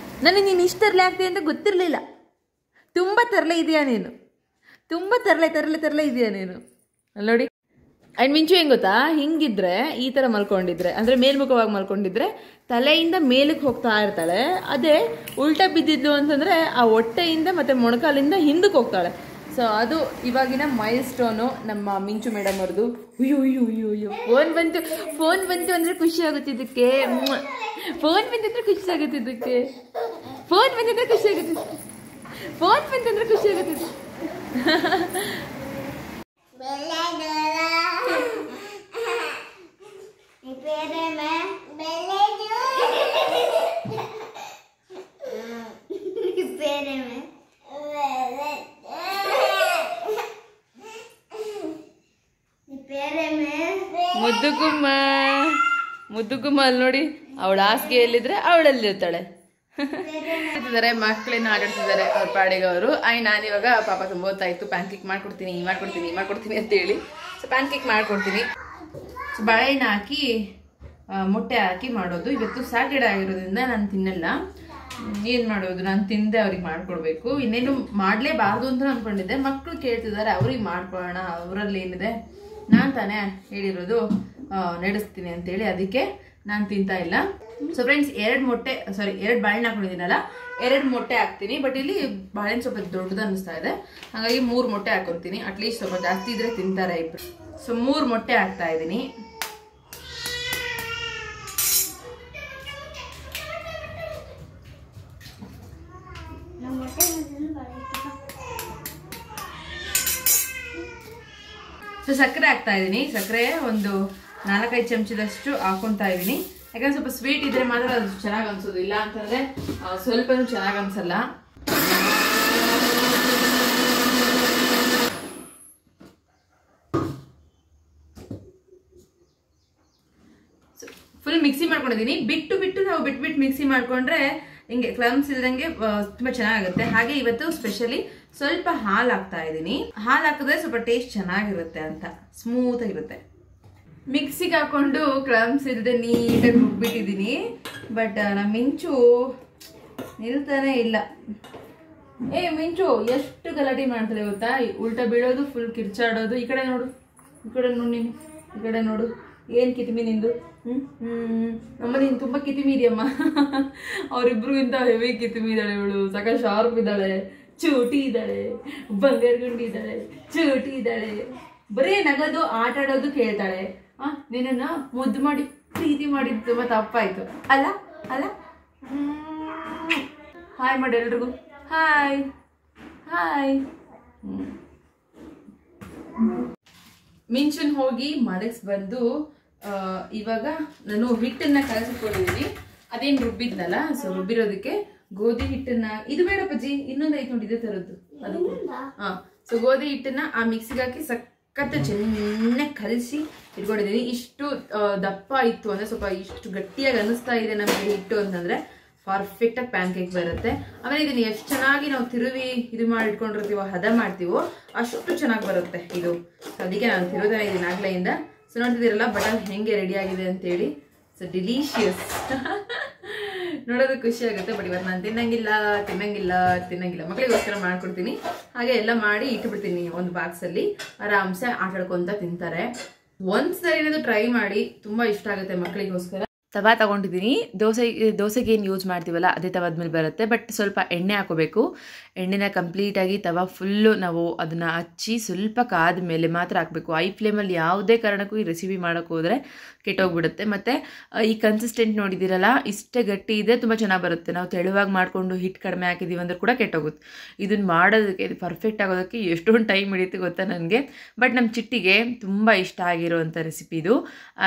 ನನಗೆ. ನೀನು ಇಷ್ಟು ತರಲೆ ಆಗ್ತೀಯ ಅಂತ ಗೊತ್ತಿರಲಿಲ್ಲ. ತುಂಬ ತರಲೆ ಇದೆಯಾ ನೀನು, ತುಂಬ ತರಲೆ ಇದೆಯಾ ನೀನು. ಅಲ್ಲಿ ನೋಡಿ. ಆ್ಯಂಡ್ ಮಿಂಚು ಹೆಂಗೆ ಗೊತ್ತಾ, ಹಿಂಗಿದ್ರೆ ಈ ಥರ ಮಲ್ಕೊಂಡಿದ್ರೆ, ಅಂದರೆ ಮೇಲ್ಮುಖವಾಗಿ ಮಲ್ಕೊಂಡಿದ್ರೆ ತಲೆಯಿಂದ ಮೇಲಕ್ಕೆ ಹೋಗ್ತಾ ಇರ್ತಾಳೆ. ಅದೇ ಉಲ್ಟಾ ಬಿದ್ದಿದ್ಲು ಅಂತಂದರೆ ಆ ಹೊಟ್ಟೆಯಿಂದ ಮತ್ತು ಮೊಣಕಾಲಿಂದ ಹಿಂದಕ್ಕೆ ಹೋಗ್ತಾಳೆ. ಸೊ ಅದು ಇವಾಗಿನ ಮೈಲ್ ಸ್ಟೋನು ನಮ್ಮ ಮಿಂಚು ಮೇಡಮ್ ಅವ್ರದ್ದು. ಅಯ್ಯೋ ಫೋನ್ ಬಂತು ಅಂದರೆ ಖುಷಿ ಆಗುತ್ತಿದ್ದಕ್ಕೆ, ಫೋನ್ ಬಂತಿದ್ರೆ ಖುಷಿ ಆಗುತ್ತಿದ್ದಕ್ಕೆ, ಫೋನ್ ಬಂತಂದ್ರೆ ಖುಷಿ ಆಗುತ್ತಿದ್ದು. ಮುದ್ದುಗುಮ್ಮ ಅಲ್ಲಿ ನೋಡಿ, ಅವಳ ಹಾಸಿಗೆಯಲ್ಲಿದ್ರೆ ಅವಳಲ್ಲಿರ್ತಾಳೆ. ಮಕ್ಕಳೇನು ಆಟಾಡ್ತಿದ್ದಾರೆ ಅವ್ರ ಪಾಡಿಗೆ ಅವರು. ನಾನಿವಾಗ ಪಾಪ ತುಂಬ ಹೊತ್ತಾಯಿತು, ಪ್ಯಾನ್ ಕೇಕ್ ಮಾಡ್ಕೊಡ್ತೀನಿ ಅಂತೇಳಿ. ಸೊ ಪ್ಯಾನ್ ಕೇಕ್ ಮಾಡ್ಕೊಡ್ತೀನಿ. ಸೊ ಬಾಳೆಹಣ್ಣು ಹಾಕಿ ಮೊಟ್ಟೆ ಹಾಕಿ ಮಾಡೋದು. ಇವತ್ತು ಸ್ಯಾಟರ್ಡೆ ಆಗಿರೋದ್ರಿಂದ ನಾನು ತಿನ್ನಲ್ಲ. ಏನು ಮಾಡೋದು, ನಾನು ತಿಂದೆ ಅವ್ರಿಗೆ ಮಾಡ್ಕೊಡ್ಬೇಕು. ಇನ್ನೇನು ಮಾಡಲೇಬಾರ್ದು ಅಂತ ಅಂದ್ಕೊಂಡಿದ್ದೆ. ಮಕ್ಕಳು ಕೇಳ್ತಿದ್ದಾರೆ, ಅವ್ರಿಗೆ ಮಾಡ್ಕೊಳ್ಳೋಣ, ಅವರಲ್ಲಿ ಏನಿದೆ, ನಾನು ತಾನೇ ಹೇಳಿರೋದು ನಡೆಸ್ತೀನಿ ಅಂತೇಳಿ. ಅದಕ್ಕೆ ನಾನು ತಿಂತಾ ಇಲ್ಲ. ಸೊ ಫ್ರೆಂಡ್ಸ್ 2 ಬಾಳೆಹಣ್ಣು ಹಾಕೊಂಡಿದ್ದೀನಲ್ಲ, 2 ಮೊಟ್ಟೆ ಹಾಕ್ತೀನಿ. ಬಟ್ ಇಲ್ಲಿ ಬಾಳೆಹಣ್ಣು ಸ್ವಲ್ಪ ದೊಡ್ಡದು ಅನ್ನಿಸ್ತಾ ಇದೆ, ಹಾಗಾಗಿ 3 ಮೊಟ್ಟೆ ಹಾಕೊತೀನಿ. ಅಟ್ಲೀಸ್ಟ್ ಸ್ವಲ್ಪ ಜಾಸ್ತಿ ಇದ್ರೆ ತಿಂತಾರೆ ಇಬ್ರು. ಸೊ 3 ಮೊಟ್ಟೆ ಹಾಕ್ತಾ ಇದ್ದೀನಿ. ಸೊ ಸಕ್ಕರೆ ಹಾಕ್ತಾ ಇದ್ದೀನಿ. ಸಕ್ಕರೆ ಒಂದು 4-5 ಚಮಚದಷ್ಟು ಹಾಕೊಂತಾ ಇದ್ದೀನಿ. ಯಾಕಂದ್ರೆ ಸ್ವಲ್ಪ ಸ್ವೀಟ್ ಇದ್ರೆ ಮಾತ್ರ ಅದು ಚೆನ್ನಾಗಿ ಅನ್ಸೋದು, ಇಲ್ಲ ಅಂತಂದ್ರೆ ಸ್ವಲ್ಪನೂ ಚೆನ್ನಾಗಿ ಅನ್ಸಲ್ಲ. ಫುಲ್ ಮಿಕ್ಸಿ ಮಾಡ್ಕೊಂಡಿದ್ದೀನಿ. ಬಿಟ್ಟು ನಾವು ಬಿಟ್ಟು ಮಿಕ್ಸಿ ಮಾಡ್ಕೊಂಡ್ರೆ ಹಿಂಗೆ ಕ್ಲಮ್ಸ್ ಇಲ್ದಂಗೆ ತುಂಬಾ ಚೆನ್ನಾಗುತ್ತೆ. ಹಾಗೆ ಇವತ್ತು ಸ್ಪೆಷಲಿ ಸ್ವಲ್ಪ ಹಾಲು ಹಾಕ್ತಾ ಇದ್ದೀನಿ. ಹಾಲು ಹಾಕಿದ್ರೆ ಸ್ವಲ್ಪ ಟೇಸ್ಟ್ ಚೆನ್ನಾಗಿರುತ್ತೆ ಅಂತ, ಸ್ಮೂತ್ ಆಗಿರುತ್ತೆ. ಮಿಕ್ಸಿಗೆ ಹಾಕೊಂಡು ಕ್ಲಮ್ಸ್ ಇಲ್ಲದೆ ನೀಟಾಗಿ ರುಬ್ಬಿಟ್ಟಿದ್ದೀನಿ. ಬಟ್ ನಮ್ಮ ಮಿಂಚು ನಿಲ್ತಾನೆ ಇಲ್ಲ. ಮಿಂಚು ಎಷ್ಟು ಗಲಾಟೆ ಮಾಡ್ತದೆ ಗೊತ್ತಾ, ಉಲ್ಟಾ ಬೀಳೋದು, ಫುಲ್ ಕಿರ್ಚಾಡೋದು. ಈ ಕಡೆ ನೋಡು ನೀನು, ಈ ಕಡೆ ನೋಡು, ಏನ್ ಕಿತಿಮಿ ನಿಂದು. ಅಮ್ಮ ನೀನು ತುಂಬಾ ಕಿತಿಮಿ ಇದೆಯಮ್ಮ. ಅವರಿಬ್ರಿಗಿಂತ ಹೆವಿ ಕಿತಿಮಿ ಇದ್ದಾಳೆ ಇವಳು. ಸಕ ಶಾರ್ಪ್ ಇದ್ದಾಳೆ, ಚೂಟಿ ಇದ್ದಾಳೆ, ಬಂಗಾರ ಗುಂಡಿ ಇದ್ದಾಳೆ, ಚೂಟಿ ಇದ್ದಾಳೆ. ಬರೀ ನಗದು ಆಟ ಆಡೋದು ಕೇಳ್ತಾಳೆ. ನಿನ್ನ ಮುದ್ದು ಮಾಡಿ ಪ್ರೀತಿ ಮಾಡಿದ್ದು ತುಂಬಾ ತಪ್ಪಾಯ್ತು ಅಲ್ಲ ಅಲ್ಲ. ಹಾಯ್ ಮಾಡಿ ಎಲ್ರಿಗೂ, ಹಾಯ್ ಹಾಯ್. ಮಿಂಚನ್ ಹೋಗಿ ಮಲಗಿಸ್ ಬಂದು ಇವಾಗ ನಾನು ಹಿಟ್ಟನ್ನ ಕಲಸಿಕೊಂಡಿದ್ದೀನಿ. ಅದೇನು ರುಬ್ಬಿದ್ನಲ್ಲ, ಸೊ ರುಬ್ಬಿರೋದಕ್ಕೆ ಗೋಧಿ ಹಿಟ್ಟನ್ನ, ಇದು ಬೇಡ ಪಜ್ಜಿ, ಇನ್ನೊಂದು ಐತೆ ನೋಡಿ ಇದೇ ತರದ್ದು ಅದು. ಸೊ ಗೋಧಿ ಹಿಟ್ಟನ್ನ ಆ ಮಿಕ್ಸಿಗೆ ಹಾಕಿ ಸಖತ್ ಚೆನ್ನಾಗಿ ಕಲಸಿ ಇಟ್ಕೊಂಡಿದ್ದೀನಿ. ಇಷ್ಟು ದಪ್ಪ ಇತ್ತು ಅಂದ್ರೆ ಸ್ವಲ್ಪ ಇಷ್ಟು ಗಟ್ಟಿಯಾಗಿ ಅನಿಸ್ತಾ ಇದೆ ನಮಗೆ ಹಿಟ್ಟು ಅಂತಂದ್ರೆ ಪರ್ಫೆಕ್ಟ್ ಆಗಿ ಪ್ಯಾನ್ ಕೇಕ್ ಬರುತ್ತೆ. ಆಮೇಲೆ ಇದನ್ನ ಎಷ್ಟು ಚೆನ್ನಾಗಿ ನಾವು ತಿರುವಿ ಇದು ಮಾಡಿ ಇಟ್ಕೊಂಡಿರ್ತೀವೋ, ಹದ ಮಾಡ್ತೀವೋ ಅಷ್ಟು ಚೆನ್ನಾಗಿ ಬರುತ್ತೆ ಇದು. ಅದಕ್ಕೆ ನಾನು ತಿರುವುದೇ ಇದ್ದೀನಿ ಆಗ್ಲೆಯಿಂದ. ಸೊ ನೋಡ್ತಿದ್ದೀರಲ್ಲ ಬಟನ್ ಹೆಂಗೆ ರೆಡಿ ಆಗಿದೆ ಅಂತೇಳಿ. ಸೊ ಡಿಲೀಶಿಯಸ್, ನೋಡೋದಕ್ಕೆ ಖುಷಿ ಆಗುತ್ತೆ. ಬಟ್ ಇವತ್ತು ನಾನು ತಿನ್ನಂಗಿಲ್ಲ. ಮಕ್ಕಳಿಗೋಸ್ಕರ ಮಾಡ್ಕೊಡ್ತೀನಿ. ಹಾಗೆ ಎಲ್ಲ ಮಾಡಿ ಇಟ್ಬಿಡ್ತೀನಿ ಒಂದು ಬಾಕ್ಸಲ್ಲಿ, ಆರಾಮ್ಸೆ ಆಟಾಡ್ಕೊಂತ ತಿಂತಾರೆ. ಒಂದ್ಸರಿ ಏನಾದ್ರು ಟ್ರೈ ಮಾಡಿ, ತುಂಬಾ ಇಷ್ಟ ಆಗುತ್ತೆ ಮಕ್ಕಳಿಗೋಸ್ಕರ. ತವಾ ತಗೊಂಡಿದ್ದೀನಿ. ದೋಸೆಗೆ ಏನು ಯೂಸ್ ಮಾಡ್ತೀವಲ್ಲ ಅದೇ ತವಾದ ಮೇಲೆ ಬರುತ್ತೆ. ಬಟ್ ಸ್ವಲ್ಪ ಎಣ್ಣೆ ಹಾಕೋಬೇಕು. ಎಣ್ಣೆನ ಕಂಪ್ಲೀಟಾಗಿ ತವಾ ಫುಲ್ಲು ನಾವು ಅದನ್ನು ಹಚ್ಚಿ ಸ್ವಲ್ಪ ಕಾದ ಮೇಲೆ ಮಾತ್ರ ಹಾಕಬೇಕು. ಐ ಫ್ಲೇಮಲ್ಲಿ ಯಾವುದೇ ಕಾರಣಕ್ಕೂ ಈ ರೆಸಿಪಿ ಮಾಡೋಕ್ಕೆ ಹೋದರೆ ಕೆಟ್ಟೋಗ್ಬಿಡುತ್ತೆ. ಮತ್ತು ಈ ಕನ್ಸಿಸ್ಟೆಂಟ್ ನೋಡಿದ್ದೀರಲ್ಲ, ಇಷ್ಟೇ ಗಟ್ಟಿ ಇದೆ, ತುಂಬ ಚೆನ್ನಾಗಿ ಬರುತ್ತೆ. ನಾವು ತೆಳುವಾಗಿ ಮಾಡಿಕೊಂಡು ಹಿಟ್ಟು ಕಡಿಮೆ ಹಾಕಿದ್ದೀವಿ ಅಂದ್ರೆ ಕೂಡ ಕೆಟ್ಟೋಗುತ್ತೆ. ಇದನ್ನು ಮಾಡೋದಕ್ಕೆ, ಇದು ಪರ್ಫೆಕ್ಟ್ ಆಗೋದಕ್ಕೆ ಎಷ್ಟೊಂದು ಟೈಮ್ ಹಿಡಿಯುತ್ತೆ ಗೊತ್ತಾ ನನಗೆ. ಬಟ್ ನಮ್ಮ ಚಿಟ್ಟಿಗೆ ತುಂಬ ಇಷ್ಟ ಆಗಿರೋವಂಥ ರೆಸಿಪಿ ಇದು.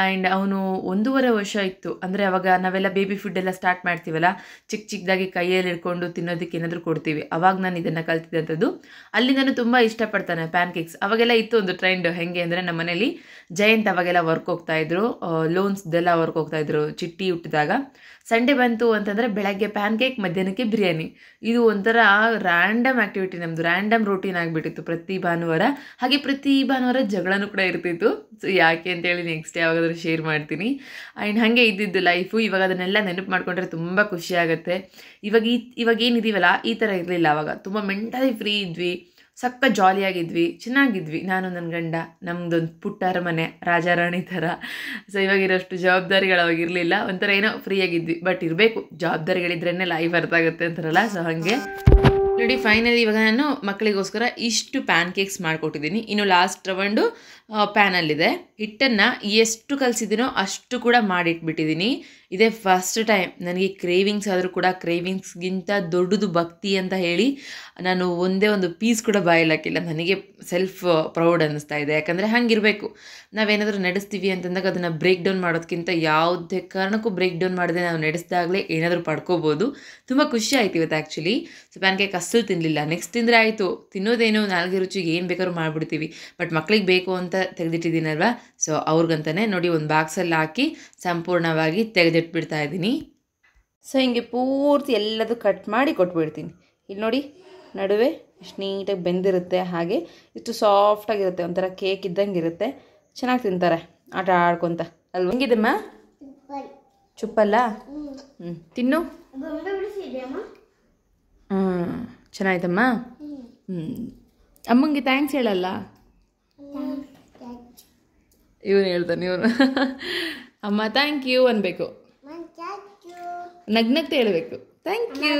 ಆ್ಯಂಡ್ ಅವನು 1.5 ವರ್ಷ ಇತ್ತು ಅಂದರೆ ಅವಾಗ ನಾವೆಲ್ಲ ಬೇಬಿ ಫುಡ್ ಎಲ್ಲ ಸ್ಟಾರ್ಟ್ ಮಾಡ್ತೀವಲ್ಲ, ಚಿಕ್ಕದಾಗಿ ಕೈಯಲ್ಲಿ ಹಿಡ್ಕೊಂಡು ತಿನ್ನೋದಕ್ಕೆ ಏನಾದರೂ ಕೊಡ್ತೀವಿ. ಅವಾಗ ನಾನು ಇದನ್ನು ಕಲ್ತಿದ್ದಂಥದ್ದು. ಅಲ್ಲಿ ನಾನು ತುಂಬ ಇಷ್ಟಪಡ್ತಾನೆ ಪ್ಯಾನ್ ಕೇಕ್ಸ್. ಅವಾಗೆಲ್ಲ ಇತ್ತು ಒಂದು ಟ್ರೆಂಡ್. ಹೆಂಗೆ ಅಂದರೆ ನಮ್ಮ ಮನೇಲಿ ಜಯಂತ್ ಅವಾಗೆಲ್ಲ ವರ್ಕ್ ಹೋಗ್ತಾಯಿದ್ರು, ಲೋನ್ಸ್ದೆಲ್ಲ ವರ್ಕ್ ಹೋಗ್ತಾಯಿದ್ರು. ಚಿಟ್ಟಿ ಹುಟ್ಟಿದಾಗ ಸಂಡೇ ಬಂತು ಅಂತಂದರೆ ಬೆಳಗ್ಗೆ ಪ್ಯಾನ್ ಕೇಕ್, ಮಧ್ಯಾಹ್ನಕ್ಕೆ ಬಿರಿಯಾನಿ. ಇದು ಒಂಥರ ರ್ಯಾಂಡಮ್ ಆ್ಯಕ್ಟಿವಿಟಿ, ನಮ್ಮದು ರ್ಯಾಂಡಮ್ ರೂಟೀನ್ ಆಗಿಬಿಟ್ಟಿತ್ತು ಪ್ರತಿ ಭಾನುವಾರ. ಹಾಗೆ ಪ್ರತಿ ಭಾನುವಾರ ಜಗಳನೂ ಕೂಡ ಇರ್ತಿತ್ತು. ಸೊ ಯಾಕೆ ಅಂತೇಳಿ ನೆಕ್ಸ್ಟ್ ಯಾವಾಗಾದರೂ ಶೇರ್ ಮಾಡ್ತೀನಿ. ಆ್ಯಂಡ್ ಹಾಗೆ ಇದ್ದಿದ್ದು ಲೈಫು. ಇವಾಗ ಅದನ್ನೆಲ್ಲ ನೆನಪು ಮಾಡಿಕೊಂಡ್ರೆ ತುಂಬ ಖುಷಿ ಆಗುತ್ತೆ. ಇವಾಗ ಏನಿದ್ದೀವಲ್ಲ ಈ ಥರ ಇರಲಿಲ್ಲ. ಅವಾಗ ತುಂಬ ಮೆಂಟಲಿ ಫ್ರೀ ಇದ್ವಿ, ಸಕ್ಕ ಜಾಲಿಯಾಗಿದ್ವಿ, ಚೆನ್ನಾಗಿದ್ವಿ. ನಾನು ನನ್ನ ಗಂಡ, ನಮ್ಮದೊಂದು ಪುಟ್ಟ ಅರಮನೆ, ರಾಜಾರಾಣಿ ಥರ. ಸೊ ಇವಾಗಿರೋಷ್ಟು ಜವಾಬ್ದಾರಿಗಳು ಅವಾಗಿರಲಿಲ್ಲ. ಒಂಥರ ಏನೋ ಫ್ರೀಯಾಗಿದ್ವಿ. ಬಟ್ ಇರಬೇಕು, ಜವಾಬ್ದಾರಿಗಳಿದ್ರೇ ಲೈಫ್ ಅರ್ಥ ಆಗುತ್ತೆ ಅಂತಾರಲ್ಲ. ಸೊ ಹಾಗೆ ನೋಡಿ, ಫೈನಲಿ ಇವಾಗ ನಾನು ಮಕ್ಕಳಿಗೋಸ್ಕರ ಇಷ್ಟು ಪ್ಯಾನ್ ಕೇಕ್ಸ್ ಮಾಡಿಕೊಟ್ಟಿದ್ದೀನಿ. ಇನ್ನು ಲಾಸ್ಟ್ ರೌಂಡು ಪ್ಯಾನಲ್ಲಿದೆ. ಹಿಟ್ಟನ್ನು ಎಷ್ಟು ಕಲಿಸಿದ್ದೀನೋ ಅಷ್ಟು ಕೂಡ ಮಾಡಿಟ್ಬಿಟ್ಟಿದ್ದೀನಿ. ಇದೇ ಫಸ್ಟ್ ಟೈಮ್ ನನಗೆ ಕ್ರೇವಿಂಗ್ಸ್ ಆದರೂ ಕೂಡ, ಕ್ರೇವಿಂಗ್ಸ್ಗಿಂತ ದೊಡ್ಡದು ಭಕ್ತಿ ಅಂತ ಹೇಳಿ ನಾನು ಒಂದೇ ಒಂದು ಪೀಸ್ ಕೂಡ ಬಾಯಲ್ಲಿ ಹಾಕಿಲ್ಲ. ನನಗೆ ಸೆಲ್ಫ್ ಪ್ರೌಡ್ ಅನ್ನಿಸ್ತಾ ಇದೆ. ಯಾಕಂದರೆ ಹಂಗಿರಬೇಕು. ನಾವೇನಾದರೂ ನಡೆಸ್ತೀವಿ ಅಂತಂದಾಗ ಅದನ್ನು ಬ್ರೇಕ್ ಡೌನ್ ಮಾಡೋದಕ್ಕಿಂತ ಯಾವುದೇ ಕಾರಣಕ್ಕೂ ಬ್ರೇಕ್ ಡೌನ್ ಮಾಡದೆ ನಾವು ನಡೆಸಿದಾಗಲೇ ಏನಾದರೂ ಪಡ್ಕೋಬೋದು. ತುಂಬ ಖುಷಿ ಆಯ್ತು ಇವತ್ತು ಆ್ಯಕ್ಚುಲಿ. ಸೊ ಪ್ಯಾನ್ ಕೇಕ್ ಅಸಲು ತಿನ್ನಲಿಲ್ಲ. ನೆಕ್ಸ್ಟ್ ತಿಂದರೆ ಆಯಿತು, ತಿನ್ನೋದೇನು ನಾಲ್ಗೆ ರುಚಿಗೆ ಏನು ಬೇಕಾದ್ರೂ ಮಾಡಿಬಿಡ್ತೀವಿ. ಬಟ್ ಮಕ್ಳಿಗೆ ಬೇಕು ಅಂತ ತೆಗೆದಿಟ್ಟಿದ್ದೀನಲ್ವ, ಸೊ ಅವ್ರಿಗಂತಾನೆ ನೋಡಿ ಒಂದು ಬಾಕ್ಸಲ್ಲಿ ಹಾಕಿ ಸಂಪೂರ್ಣವಾಗಿ ತೆಗೆದಿಟ್ಬಿಡ್ತಾ ಇದ್ದೀನಿ. ಸೊ ಹಿಂಗೆ ಪೂರ್ತಿ ಎಲ್ಲದೂ ಕಟ್ ಮಾಡಿ ಕೊಟ್ಬಿಡ್ತೀನಿ. ಇಲ್ಲಿ ನೋಡಿ, ನಡುವೆ ಇಷ್ಟು ನೀಟಾಗಿ ಬೆಂದಿರುತ್ತೆ. ಹಾಗೆ ಇಷ್ಟು ಸಾಫ್ಟಾಗಿರುತ್ತೆ, ಒಂಥರ ಕೇಕ್ ಇದ್ದಂಗೆ ಇರುತ್ತೆ. ಚೆನ್ನಾಗಿ ತಿಂತಾರೆ ಆಟ ಆಡ್ಕೊತ ಅಲ್ವ. ಹೆಂಗಿದೆಮ್ಮ? ಚುಪ್ಪಲ್ಲ? ತಿನ್ನು. ಚೆನ್ನಾಯ್ತಮ್ಮ. ಅಮ್ಮಂಗೆ ಥ್ಯಾಂಕ್ಸ್ ಹೇಳಲ್ಲ. ಇವನು ಹೇಳ್ತಾನೆ ಇವನು. ಅಮ್ಮ ಥ್ಯಾಂಕ್ ಯು ಅನ್ಬೇಕು, ನಗ್ನಗ್ತಾ ಹೇಳಬೇಕು ಥ್ಯಾಂಕ್ ಯು.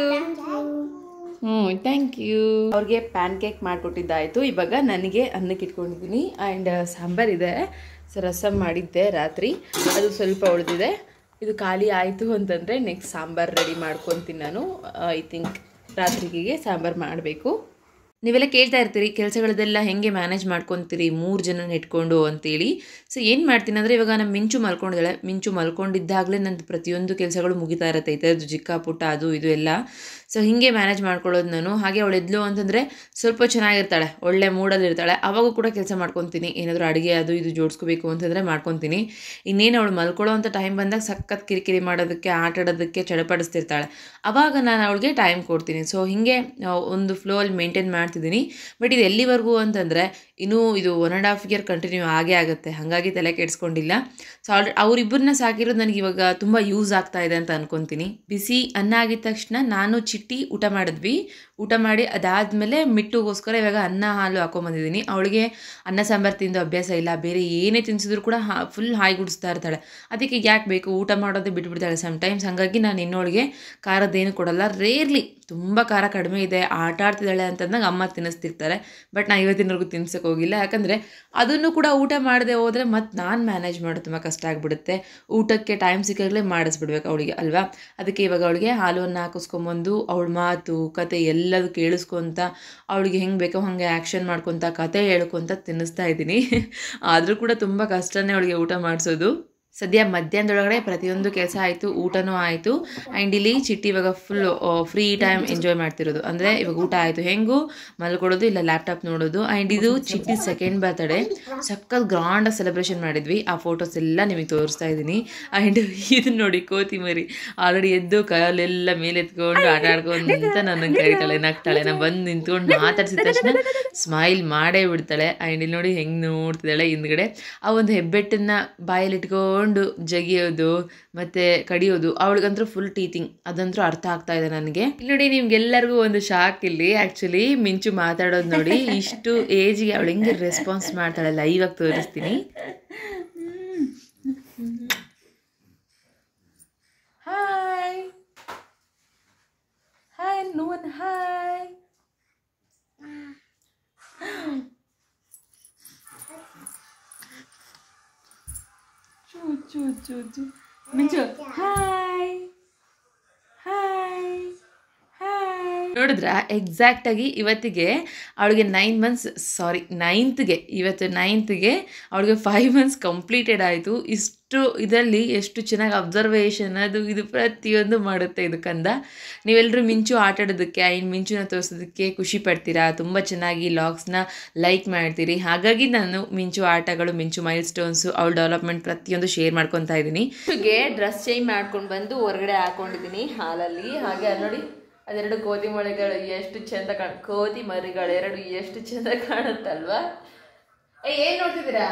Thank you. ಅವ್ರಿಗೆ ಪ್ಯಾನ್ ಕೇಕ್ ಮಾಡಿಕೊಟ್ಟಿದ್ದಾಯಿತು. ಇವಾಗ ನನಗೆ ಅನ್ನಕ್ಕೆ ಇಟ್ಕೊಂಡಿದ್ದೀನಿ ಆ್ಯಂಡ್ ಸಾಂಬಾರಿದೆ. ಸೊ ರಸಮ್ ಮಾಡಿದ್ದೆ ರಾತ್ರಿ, ಅದು ಸ್ವಲ್ಪ ಉಳಿದಿದೆ. ಇದು ಖಾಲಿ ಆಯಿತು ಅಂತಂದರೆ ನೆಕ್ಸ್ಟ್ ಸಾಂಬಾರು ರೆಡಿ ಮಾಡ್ಕೊತೀನಿ ನಾನು. ಐ ಥಿಂಕ್ ರಾತ್ರಿಗೆ ಸಾಂಬಾರು ಮಾಡಬೇಕು. ನೀವೆಲ್ಲ ಕೇಳ್ತಾ ಇರ್ತೀರಿ ಕೆಲಸಗಳದೆಲ್ಲ ಹೇಗೆ ಮ್ಯಾನೇಜ್ ಮಾಡ್ಕೊತೀರಿ 3 ಜನನ ಇಟ್ಕೊಂಡು ಅಂತೇಳಿ. ಸೊ ಏನು ಮಾಡ್ತೀನಿ ಅಂದರೆ, ಇವಾಗ ನಮ್ಮ ಮಿಂಚು ಮಲ್ಕೊಂಡಿದ್ದಾಳೆ. ಮಿಂಚು ಮಲ್ಕೊಂಡಿದ್ದಾಗಲೇ ನಂದು ಪ್ರತಿಯೊಂದು ಕೆಲಸಗಳು ಮುಗಿತಾ ಇರುತ್ತೆ, ಇದು ಚಿಕ್ಕ ಪುಟ್ಟ ಅದು ಇದು ಎಲ್ಲ. ಸೊ ಹೀಗೆ ಮ್ಯಾನೇಜ್ ಮಾಡ್ಕೊಳ್ಳೋದು ನಾನು. ಹಾಗೆ ಅವಳು ಎದ್ಲು ಅಂತಂದರೆ ಸ್ವಲ್ಪ ಚೆನ್ನಾಗಿರ್ತಾಳೆ, ಒಳ್ಳೆ ಮೂಡಲ್ಲಿ ಇರ್ತಾಳೆ. ಅವಾಗೂ ಕೂಡ ಕೆಲಸ ಮಾಡ್ಕೊತೀನಿ. ಏನಾದರೂ ಅಡುಗೆ ಅದು ಇದು ಜೋಡಿಸ್ಕೋಬೇಕು ಅಂತಂದರೆ ಮಾಡ್ಕೊತೀನಿ. ಇನ್ನೇನು ಅವಳು ಮಲ್ಕೊಳ್ಳೋ ಅಂಥ ಟೈಮ್ ಬಂದಾಗ ಸಖತ್ ಕಿರಿಕಿರಿ ಮಾಡೋದಕ್ಕೆ, ಆಟ ಆಡೋದಕ್ಕೆ ಚಡಪಡಿಸ್ತಿರ್ತಾಳೆ. ಆವಾಗ ನಾನು ಅವಳಿಗೆ ಟೈಮ್ ಕೊಡ್ತೀನಿ. ಸೊ ಹೀಗೆ ಒಂದು ಫ್ಲೋಲ್ಲಿ ಮೇಂಟೈನ್ ಮಾಡ್ತಿದ್ದೀನಿ. ಬಟ್ ಇದು ಎಲ್ಲಿವರೆಗೂ ಅಂತಂದರೆ ಇನ್ನೂ ಇದು 1.5 ಇಯರ್ ಕಂಟಿನ್ಯೂ ಆಗೇ ಆಗುತ್ತೆ. ಹಾಗಾಗಿ ತಲೆ ಕೆಡಿಸ್ಕೊಂಡಿಲ್ಲ. ಸೊ ಅವರಿಬ್ಬರನ್ನ ಸಾಕಿರೋದು ನನಗೆ ಇವಾಗ ತುಂಬ ಯೂಸ್ ಆಗ್ತಾ ಇದೆ ಅಂತ ಅನ್ಕೊತೀನಿ. ಬಿಸಿ ಅನ್ನ ಆಗಿದ ತಕ್ಷಣ ನಾನು ಚಿಟ್ಟಿ ಊಟ ಮಾಡಿದ್ವಿ. ಊಟ ಮಾಡಿ ಅದಾದಮೇಲೆ ಮಿಟ್ಟುಗೋಸ್ಕರ ಇವಾಗ ಅನ್ನ ಹಾಲು ಹಾಕೊಂಬಂದಿದ್ದೀನಿ. ಅವಳಿಗೆ ಅನ್ನ ಸಾಂಬಾರು ತಿಂದು ಅಭ್ಯಾಸ ಇಲ್ಲ, ಬೇರೆ ಏನೇ ತಿನ್ಸಿದ್ರು ಕೂಡ ಫುಲ್ ಹಾಯ್ಗುಡಿಸ್ತಾ ಇರ್ತಾಳೆ. ಅದಕ್ಕೆ ಯಾಕೆ ಬೇಕು, ಊಟ ಮಾಡೋದೇ ಬಿಟ್ಬಿಡ್ತಾಳೆ ಸಮ್ಟೈಮ್ಸ್. ಹಾಗಾಗಿ ನಾನು ಇನ್ನೊಳಗೆ ಖಾರದ್ದೇನು ಕೊಡಲ್ಲ. ರೇರ್ಲಿ ತುಂಬ ಖಾರ ಕಡಿಮೆ ಇದೆ, ಆಟ ಆಡ್ತಿದ್ದಾಳೆ ಅಂತಂದಾಗ ಅಮ್ಮ ತಿನ್ನಿಸ್ತಿರ್ತಾರೆ. ಬಟ್ ನಾನು ಇವತ್ತಿನವರೆಗೂ ತಿನ್ಸೋಕೆ ಹೋಗಿಲ್ಲ. ಯಾಕಂದರೆ ಅದನ್ನು ಕೂಡ ಊಟ ಮಾಡದೆ ಹೋದರೆ ಮತ್ತು ನಾನು ಮ್ಯಾನೇಜ್ ಮಾಡೋದು ತುಂಬ ಕಷ್ಟ ಆಗಿಬಿಡುತ್ತೆ. ಊಟಕ್ಕೆ ಟೈಮ್ ಸಿಕ್ಕಾಗಲೇ ಮಾಡಿಸ್ಬಿಡ್ಬೇಕು ಅವಳಿಗೆ ಅಲ್ವಾ. ಅದಕ್ಕೆ ಇವಾಗ ಅವಳಿಗೆ ಹಾಲನ್ನು ಹಾಕಿಸ್ಕೊಂಬಂದು ಅವಳ ಮಾತು ಕತೆ ಎಲ್ಲದೂ ಕೇಳಿಸ್ಕೊತ, ಅವಳಿಗೆ ಹೆಂಗೆ ಬೇಕೋ ಹಾಗೆ ಆ್ಯಕ್ಷನ್ ಮಾಡ್ಕೊತ, ಕತೆ ಹೇಳ್ಕೊತ ತಿನ್ನಿಸ್ತಾ ಇದ್ದೀನಿ. ಆದರೂ ಕೂಡ ತುಂಬ ಕಷ್ಟನೇ ಅವಳಿಗೆ ಊಟ ಮಾಡಿಸೋದು. ಸದ್ಯ ಮಧ್ಯಾಹ್ನದೊಳಗಡೆ ಪ್ರತಿಯೊಂದು ಕೆಲಸ ಆಯಿತು, ಊಟನೂ ಆಯಿತು. ಆ್ಯಂಡ್ ಇಲ್ಲಿ ಚಿಟ್ಟಿ ಇವಾಗ ಫುಲ್ ಫ್ರೀ ಟೈಮ್ ಎಂಜಾಯ್ ಮಾಡ್ತಿರೋದು. ಅಂದರೆ ಇವಾಗ ಊಟ ಆಯಿತು, ಹೆಂಗೂ ಮಲ್ಕೊಡೋದು ಇಲ್ಲ ಲ್ಯಾಪ್ಟಾಪ್ ನೋಡೋದು. ಆ್ಯಂಡ್ ಇದು ಚಿಟ್ಟಿ 2nd ಬರ್ತ್ಡೇ, ಸಖತ್ ಗ್ರಾಂಡಾಗಿ ಸೆಲೆಬ್ರೇಷನ್ ಮಾಡಿದ್ವಿ. ಆ ಫೋಟೋಸ್ ಎಲ್ಲ ನಿಮಗೆ ತೋರಿಸ್ತಾ ಇದ್ದೀನಿ. ಆ್ಯಂಡ್ ಇದನ್ನ ನೋಡಿ ಕೋತಿ ಮರಿ ಆಲ್ರೆಡಿ ಎದ್ದು ಕೈಯಲ್ಲೆಲ್ಲ ಮೇಲೆ ಎತ್ಕೊಂಡು ಆಟ ಆಡ್ಕೊಂತ ನನಗೆ ಕರಿತಾಳೆ, ನಗ್ತಾಳೆ. ನಾನು ಬಂದು ನಿಂತ್ಕೊಂಡು ಮಾತಾಡ್ಸಿದ ತಕ್ಷಣ ಸ್ಮೈಲ್ ಮಾಡೇ ಬಿಡ್ತಾಳೆ. ಆ್ಯಂಡ್ ಇಲ್ಲಿ ನೋಡಿ ಹೆಂಗೆ ನೋಡ್ತಿದ್ದಾಳೆ ಹಿಂದ್ಗಡೆ. ಆ ಒಂದು ಹೆಬ್ಬೆಟ್ಟನ್ನು ಬಾಯಲ್ಲಿ ಇಟ್ಕೊಂಡು ಜಗಿಯೋದು ಮತ್ತೆ ಕಡಿಯೋದು, ಅವಳಿಗಂತೂ ಫುಲ್ ಟೀಚಿಂಗ್, ಅದಂತೂ ಅರ್ಥ ಆಗ್ತಾ ಇದೆ ನನಗೆ. ಇಲ್ಲಿ ನೋಡಿ ನಿಮ್ಗೆಲ್ಲರಿಗೂ ಒಂದು ಶಾಕ್. ಇಲ್ಲಿ ಆ್ಯಕ್ಚುಲಿ ಮಿಂಚು ಮಾತಾಡೋದು ನೋಡಿ, ಇಷ್ಟು ಏಜ್ಗೆ ಅವಳು ಹೆಂಗೆ ರೆಸ್ಪಾನ್ಸ್ ಮಾಡ್ತಾಳೆ ಲೈವ್ ಆಗಿ ತೋರಿಸ್ತೀನಿ. ಹಾಯ್ ಹಾಯ್ ನೋನ್ hi. Minchu hi hi hi. ನೋಡಿದ್ರ ಎಕ್ಸಾಕ್ಟಾಗಿ ಇವತ್ತಿಗೆ ಅವಳಿಗೆ 9 ಮಂತ್ಸ್, ಸಾರಿ 9th ಇವತ್ತು 9th ಅವಳಿಗೆ 5 ಮಂತ್ಸ್ ಕಂಪ್ಲೀಟೆಡ್ ಆಯಿತು. ಇಷ್ಟು ಇದರಲ್ಲಿ ಎಷ್ಟು ಚೆನ್ನಾಗಿ ಅಬ್ಸರ್ವೇಷನ್ ಅದು ಇದು ಪ್ರತಿಯೊಂದು ಮಾಡುತ್ತೆ ಇದು ಕಂದ. ನೀವೆಲ್ಲರೂ ಮಿಂಚು ಆಟ ಆಡೋದಕ್ಕೆ ಆ್ಯಂಡ್ ಮಿಂಚುನ ತೋರಿಸೋದಕ್ಕೆ ಖುಷಿ ಪಡ್ತೀರಾ, ತುಂಬ ಚೆನ್ನಾಗಿ ಲಾಗ್ಸ್ನ ಲೈಕ್ ಮಾಡ್ತೀರಿ. ಹಾಗಾಗಿ ನಾನು ಮಿಂಚು ಆಟಗಳು, ಮಿಂಚು ಮೈಲ್ ಸ್ಟೋನ್ಸು, ಅವಳ ಡೆವಲಪ್ಮೆಂಟ್ ಪ್ರತಿಯೊಂದು ಶೇರ್ ಮಾಡ್ಕೊತಾ ಇದ್ದೀನಿ. ಮಿಂಚುಗೆ ಡ್ರೆಸ್ ಚೇಂಜ್ ಮಾಡ್ಕೊಂಡು ಬಂದು ಹೊರಗಡೆ ಹಾಕೊಂಡಿದ್ದೀನಿ ಹಾಲಲ್ಲಿ. ಹಾಗೆ ಅಲ್ಲಿ ನೋಡಿ ಅದೆರಡು ಕೋತಿ ಮರಿಗಳು ಎಷ್ಟು ಚೆಂದ ಕೋತಿ ಮರಿಗಳು ಎರಡು ಎಷ್ಟು ಚೆಂದ ಕಾಣುತ್ತಲ್ವಾ. ಏನ್ ನೋಡ್ತಿದ್ದೀರಾ?